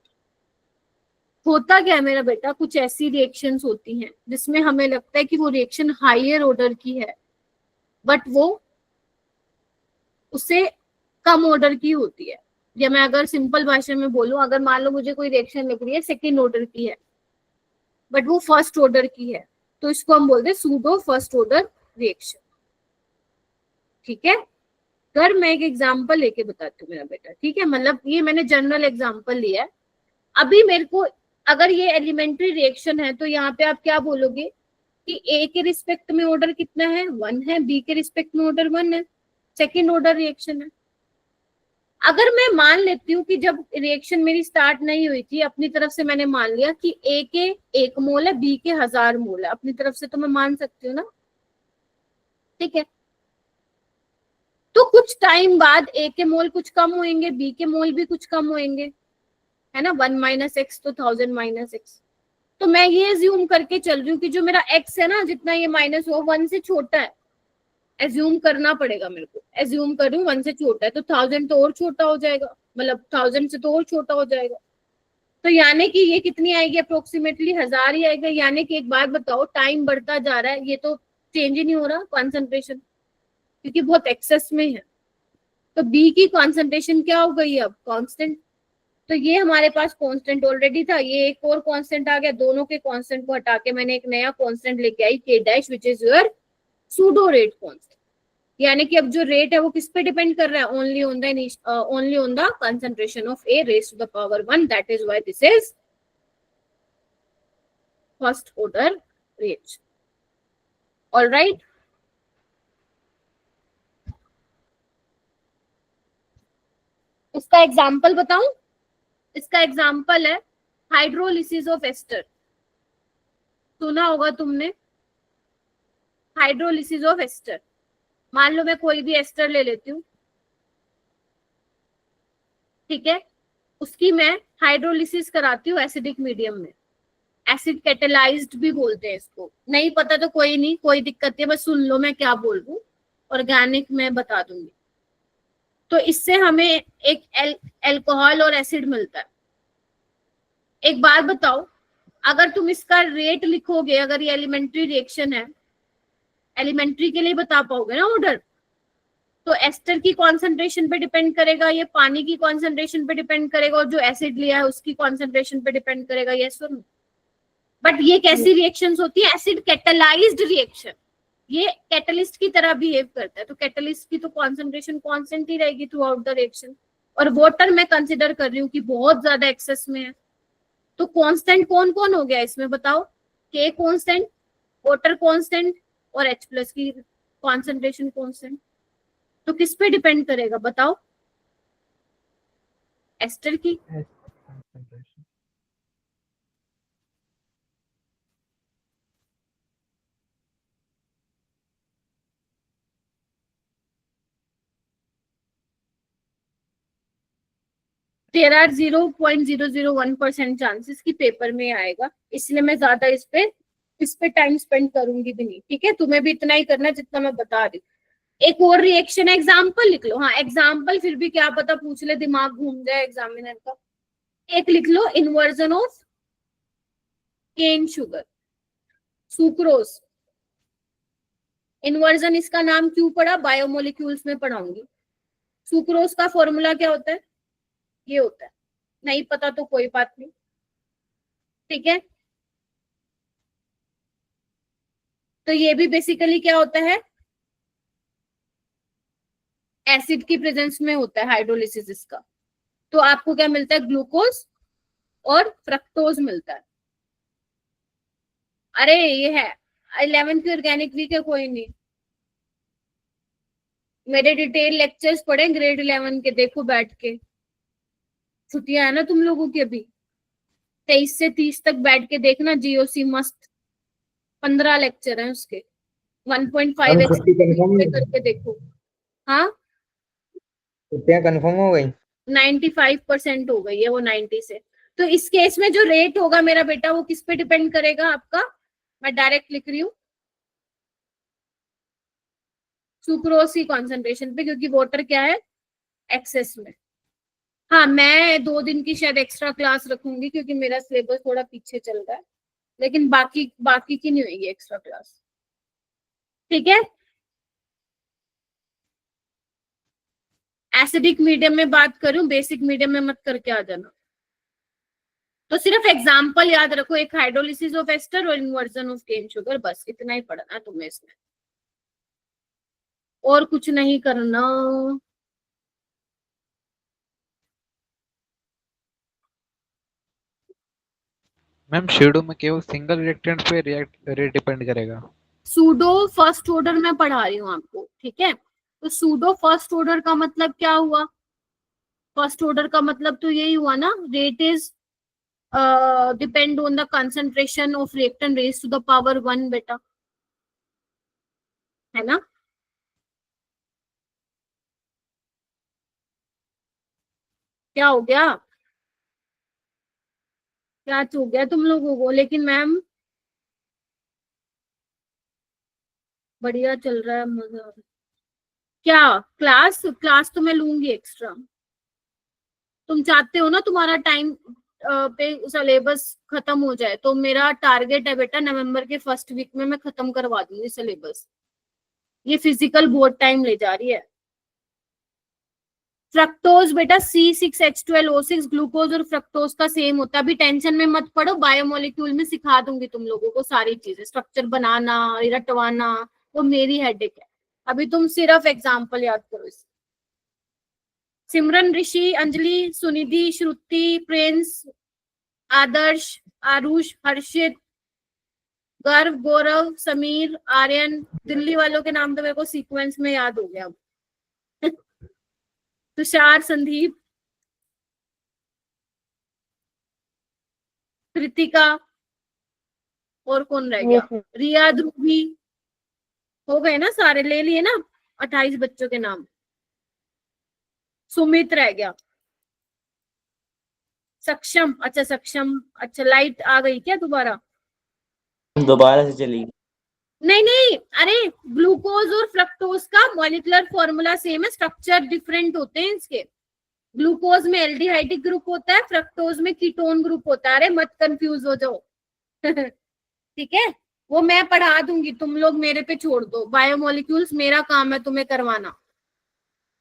होता क्या है मेरा बेटा, कुछ ऐसी रिएक्शंस होती हैं जिसमें हमें लगता है कि वो रिएक्शन हायर ऑर्डर की है, बट वो उससे कम ऑर्डर की होती है। या मैं अगर सिंपल भाषा में बोलूं, अगर मान लो मुझे कोई रिएक्शन लग रही है सेकेंड ऑर्डर की है बट वो फर्स्ट ऑर्डर की है, तो इसको हम बोलते हैं सूडो फर्स्ट ऑर्डर रिएक्शन। ठीक है, अगर मैं एक एग्जांपल लेके बताती हूँ मेरा बेटा, ठीक है, मतलब ये मैंने जनरल एग्जांपल लिया है। अभी मेरे को अगर ये एलिमेंट्री रिएक्शन है तो यहाँ पे आप क्या बोलोगे कि A के रिस्पेक्ट में ऑर्डर कितना है, 1 है, B के रिस्पेक्ट में ऑर्डर 1 है, सेकेंड ऑर्डर रिएक्शन है। अगर मैं मान लेती हूँ कि जब रिएक्शन मेरी स्टार्ट नहीं हुई थी, अपनी तरफ से मैंने मान लिया कि A के 1 मोल है, B के 1000 मोल है, अपनी तरफ से तो मैं मान सकती हूँ ना, ठीक है। तो कुछ टाइम बाद A के मोल कुछ कम होंगे, B के मोल भी कुछ कम होंगे, है ना, 1 माइनस एक्स तो 1000 माइनस एक्स। तो मैं ये एज्यूम करके चल रही हूँ कि जो मेरा x है ना, जितना ये माइनस हो 1 से छोटा है, एज्यूम करना पड़ेगा मेरे को, एज्यूम कर रही हूँ 1 से छोटा है, तो 1000 तो और छोटा हो जाएगा, मतलब 1000 से तो और छोटा हो जाएगा। तो यानी कि ये कितनी आएगी, अप्रोक्सीमेटली 1000 ही आएगा। यानी कि एक बात बताओ, टाइम बढ़ता जा रहा है, ये तो चेंज ही नहीं हो रहा कॉन्सेंट्रेशन, क्योंकि बहुत एक्सेस में है। तो B की कॉन्सेंट्रेशन क्या हो गई अब, कांस्टेंट। तो ये हमारे पास कांस्टेंट ऑलरेडी था, ये एक और कांस्टेंट आ गया, दोनों के कांस्टेंट को हटा के मैंने एक नया कांस्टेंट लेके आई, K dash, which is your pseudo rate constant. यानी कि अब जो रेट है वो किस पे डिपेंड कर रहा है, only on the concentration of A raise to the power 1, that is why this is first order rate. Alright, इसका एग्जांपल बताऊं, इसका एग्जांपल है हाइड्रोलिसिस ऑफ एस्टर। सुना होगा तुमने, हाइड्रोलिसिस ऑफ एस्टर। मान लो मैं कोई भी एस्टर ले लेती हूँ, ठीक है, उसकी मैं हाइड्रोलिसिस कराती हूँ एसिडिक मीडियम में, एसिड कैटेलाइज्ड भी बोलते हैं इसको। नहीं पता तो कोई नहीं, कोई दिक्कत नहीं, बस सुन लो मैं क्या बोल रही हूँ, ऑर्गेनिक में बता दूंगी। तो इससे हमें एक एल्कोहल और एसिड मिलता है। एक बात बताओ, अगर तुम इसका रेट लिखोगे, अगर ये एलिमेंट्री रिएक्शन है, एलिमेंट्री के लिए बता पाओगे ना ऑर्डर, तो एस्टर की कॉन्सेंट्रेशन पे डिपेंड करेगा, ये पानी की कॉन्सेंट्रेशन पे डिपेंड करेगा, और जो एसिड लिया है उसकी कॉन्सेंट्रेशन पे डिपेंड करेगा, यस और नो। बट ये कैसी रिएक्शंस होती है, एसिड कैटेलाइज्ड रिएक्शन, ये कैटलिस्ट की तरह बिहेव करता है। तो कैटलिस्ट की तो कॉन्सेंट्रेशन कांस्टेंट ही रहेगी थ्रू आउट द रिएक्शन। और वाटर मैं कंसिडर कर रही हूँ कि बहुत ज्यादा एक्सेस में है, तो कांस्टेंट कौन कौन हो गया इसमें बताओ, K कांस्टेंट, वाटर कांस्टेंट और H प्लस की कॉन्सेंट्रेशन कांस्टेंट। तो किस पे डिपेंड करेगा बताओ, एस्टर की। देयर आर 0.001% चांसेस कि पेपर में आएगा, इसलिए मैं ज्यादा इस पे टाइम स्पेंड करूंगी भी नहीं। ठीक है, तुम्हें भी इतना ही करना है जितना मैं बता रही हूँ। एक और रिएक्शन एग्जाम्पल लिख लो। हाँ एग्जाम्पल, फिर भी क्या पता पूछ ले, दिमाग घूम जाए एग्जामिनर का। एक लिख लो, inversion of cane sugar, sucrose. Inversion इसका नाम क्यों पड़ा, बायोमोलिक्यूल्स में पढ़ाऊंगी। सुक्रोज का फॉर्मूला क्या होता है, ये होता है, नहीं पता तो कोई बात नहीं। ठीक है, तो ये भी बेसिकली क्या होता है, एसिड की प्रेजेंस में होता है हाइड्रोलिसिस इसका। तो आपको क्या मिलता है, ग्लूकोज और फ्रक्टोज मिलता है। अरे ये है 11th की ऑर्गेनिक वीक है, कोई नहीं, मेरे डिटेल लेक्चर्स पढ़े ग्रेड 11 के, देखो बैठ के। छुट्टियां है ना तुम लोगों की अभी, 23 से 30 तक बैठ के देखना, जीओसी मस्त 15 लेक्चर है उसके, 1.5x करके देखो। हाँ छुट्टियां कंफर्म हो गई? 95% हो गई है वो 90 से। तो इस केस में जो रेट होगा मेरा बेटा, वो किस पे डिपेंड करेगा आपका, मैं डायरेक्ट लिख रही हूँ सुक्रोज की कॉन्सेंट्रेशन पे, क्योंकि वाटर क्या है एक्सेस में। हाँ मैं 2 दिन की शायद एक्स्ट्रा क्लास रखूंगी, क्योंकि मेरा सिलेबस थोड़ा पीछे चल रहा है, लेकिन बाकी की नहीं होगी एक्स्ट्रा क्लास। ठीक है, एसिडिक मीडियम में बात करूं, बेसिक मीडियम में मत करके आ जाना। तो सिर्फ एग्जाम्पल याद रखो, एक हाइड्रोलिसिस ऑफ एस्टर और इन्वर्जन ऑफ केन शुगर, बस इतना ही पढ़ना है तुम्हें इसमें, और कुछ नहीं करना। मैम शेडो में केवल सिंगल रिएक्टेंट पे रेट डिपेंड करेगा। सूडो फर्स्ट ऑर्डर में पढ़ा रही हूँ आपको, ठीक है। तो सूडो फर्स्ट ऑर्डर का मतलब क्या हुआ, फर्स्ट ऑर्डर का मतलब तो यही हुआ ना, rate is depend on the concentration of reactant raise to the power 1 बेटा, है ना। क्या हो गया, क्या हो गया तुम लोगों को, लेकिन मैम बढ़िया चल रहा है, मजा आ रहा है। क्या क्लास तो मैं लूंगी एक्स्ट्रा, तुम चाहते हो ना तुम्हारा टाइम पे सिलेबस खत्म हो जाए, तो मेरा टारगेट है बेटा नवंबर के फर्स्ट वीक में मैं खत्म करवा दूंगी सिलेबस। ये फिजिकल बोर्ड टाइम ले जा रही है। फ्रक्टोज बेटा C6H12O6 ग्लूकोज और फ्रक्टोज का सेम होता है, अभी टेंशन में मत पड़ो, बायोमोलिक्यूल में सिखा दूंगी तुम लोगों को सारी चीजें, स्ट्रक्चर बनाना रटवाना, वो मेरी हेडेक है। अभी तुम सिर्फ एग्जाम्पल याद करो इस। सिमरन, ऋषि, अंजलि, सुनिधि, श्रुति, प्रिंस, आदर्श, आरुष, हर्षित, गर्व, गौरव, समीर, आर्यन, दिल्ली वालों के नाम तो मेरे को सीक्वेंस में याद हो गया। तुषार, संदीप, कृतिका, और कौन रह गया, रिया, ध्रुवी, हो गए ना सारे, ले लिए ना 28 बच्चों के नाम। सुमित रह गया, सक्षम, अच्छा सक्षम, अच्छा लाइट आ गई क्या दोबारा दोबारा से चली? नहीं नहीं, अरे ग्लूकोज और फ्रक्टोज का मॉलिक्यूलर फॉर्मूला सेम है, स्ट्रक्चर डिफरेंट होते हैं इसके। ग्लूकोज में एल्डिहाइडिक ग्रुप होता है, फ्रक्टोज में कीटोन ग्रुप होता है, अरे मत कंफ्यूज हो जाओ। ठीक है, वो मैं पढ़ा दूंगी, तुम लोग मेरे पे छोड़ दो, बायोमोलिक्यूल्स मेरा काम है तुम्हें करवाना,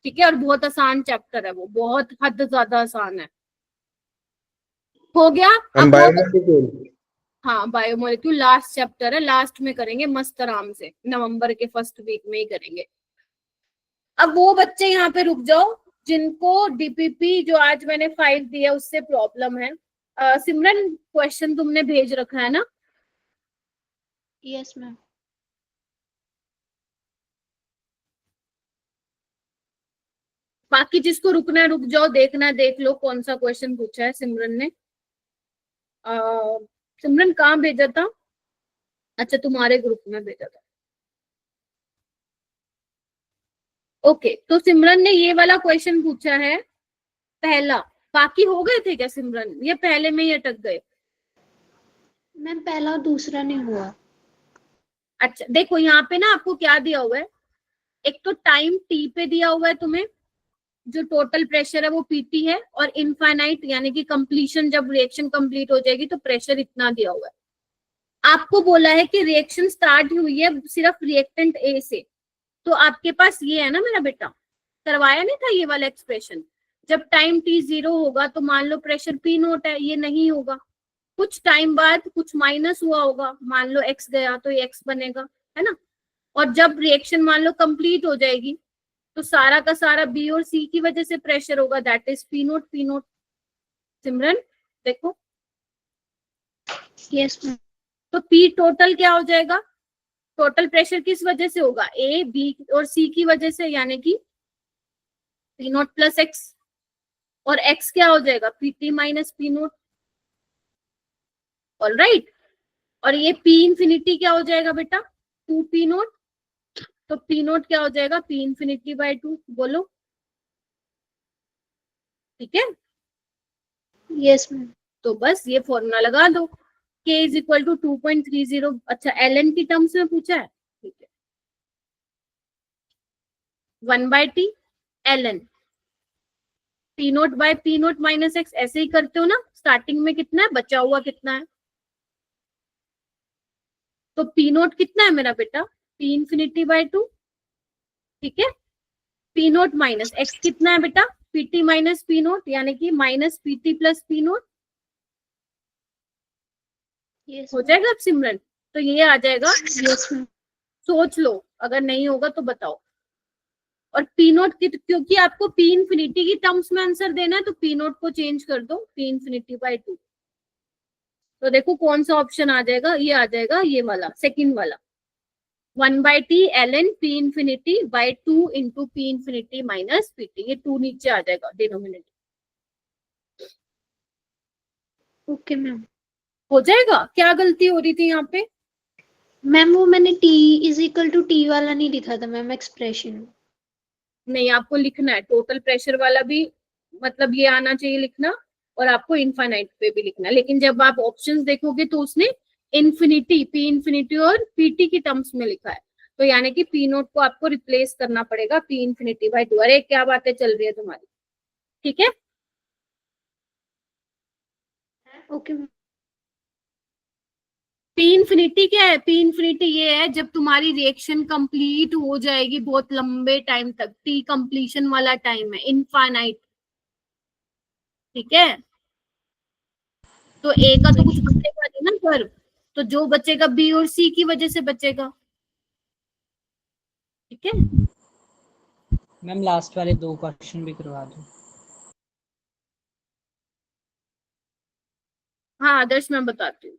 ठीक है। और बहुत आसान चैप्टर है वो, बहुत हद ज्यादा आसान है। हो गया अब हाँ, बायोमोलिक्यूल लास्ट चैप्टर है, लास्ट में करेंगे मस्त आराम से, नवंबर के फर्स्ट वीक में ही करेंगे। अब वो बच्चे यहाँ पे रुक जाओ जिनको डीपीपी जो आज मैंने फाइल दिया उससे प्रॉब्लम है। सिमरन क्वेश्चन तुमने भेज रखा है ना? Yes ma'am. बाकी जिसको रुकना है रुक जाओ, देखना है देख लो कौन सा क्वेश्चन पूछा है सिमरन ने। सिमरन कहाँ भेजा था? अच्छा तुम्हारे ग्रुप में भेजा था। ओके, तो सिमरन ने ये वाला क्वेश्चन पूछा है, पहला बाकी हो गए थे क्या सिमरन, ये पहले में ही अटक गए? मैम पहला और दूसरा नहीं हुआ। अच्छा देखो यहाँ पे ना आपको क्या दिया हुआ है, एक तो टाइम टी पे दिया हुआ है तुम्हें, जो टोटल प्रेशर है वो पीटी है, और इनफाइनाइट यानी कि कंप्लीशन, जब रिएक्शन कंप्लीट हो जाएगी तो प्रेशर इतना दिया हुआ है। आपको बोला है कि रिएक्शन स्टार्ट हुई है सिर्फ रिएक्टेंट ए से, तो आपके पास ये है ना मेरा बेटा, करवाया नहीं था ये वाला एक्सप्रेशन, जब टाइम टी 0 होगा तो मान लो प्रेशर पी नोट है, ये नहीं होगा, कुछ टाइम बाद कुछ माइनस हुआ होगा, मान लो एक्स गया तो ये एक्स बनेगा, है ना। और जब रिएक्शन मान लो कंप्लीट हो जाएगी तो सारा का सारा बी और सी की वजह से प्रेशर होगा, that is P naught P naught. Simran देखो, यस मैम। तो पी टोटल क्या हो जाएगा, टोटल प्रेशर किस वजह से होगा, ए बी और सी की वजह से, यानी कि पी नोट प्लस एक्स, और एक्स क्या हो जाएगा, P T minus P note. All right, और ये पी इंफिनिटी क्या हो जाएगा बेटा, 2 पी नोट, तो पी नोट क्या हो जाएगा, पी इंफिनिटी बाय 2, बोलो ठीक है। Yes ma'am. तो बस ये फॉर्मूला लगा दो, k इज इक्वल टू 2.30। अच्छा ln की टर्म्स में पूछा है, ठीक है, 1/t ln P note by P note minus x, ऐसे ही करते हो ना, स्टार्टिंग में कितना है, बचा हुआ कितना है, तो पी नोट कितना है मेरा बेटा, पी इंफिनिटी बाय 2, ठीक है, पी नोट माइनस एक्स कितना है बेटा, पीटी माइनस पी नोट, यानी कि minus PT plus P note, yes हो जाएगा अब सिमरन, तो ये आ जाएगा। Yes ma'am. सोच लो, अगर नहीं होगा तो बताओ। और पी नोट की, क्योंकि आपको पी इंफिनिटी की टर्म्स में आंसर देना है, तो पी नोट को चेंज कर दो, पी इंफिनिटी बाय 2, तो देखो कौन सा ऑप्शन आ जाएगा, ये आ जाएगा, ये वाला सेकंड वाला, 1/t ln p infinity by 2 into P infinity minus PT, ये 2 नीचे आ जाएगा डिनोमिनेटर। Okay ma'am. हो जाएगा, क्या गलती हो रही थी यहाँ पे, मैम वो मैंने t is equal to T वाला नहीं लिखा था मैम, एक्सप्रेशन। नहीं आपको लिखना है टोटल प्रेशर वाला भी, मतलब ये आना चाहिए लिखना, और आपको इनफाइनाइट पे भी लिखना है, लेकिन जब आप ऑप्शंस देखोगे तो उसने इन्फिनिटी, पी इन्फिनिटी और पीटी की टर्म्स में लिखा है, तो यानी कि पी नोट को आपको रिप्लेस करना पड़ेगा पी इन्फिनिटी बाय 2। अरे क्या बातें चल रही है तुम्हारी, ठीक है। Okay ma'am. पी इन्फिनिटी क्या है, पी इन्फिनिटी ये है जब तुम्हारी रिएक्शन कंप्लीट हो जाएगी बहुत लंबे टाइम तक, टी कंप्लीशन वाला टाइम है, इनफाइनाइट, ठीक है। तो ए का तो कुछ बचेगा नहीं ना कर्व, तो जो बचेगा बी और सी की वजह से बचेगा, ठीक है। मैम लास्ट वाले 2 क्वेश्चन भी करवा दो। हाँ आदर्श मैं बताती हूँ,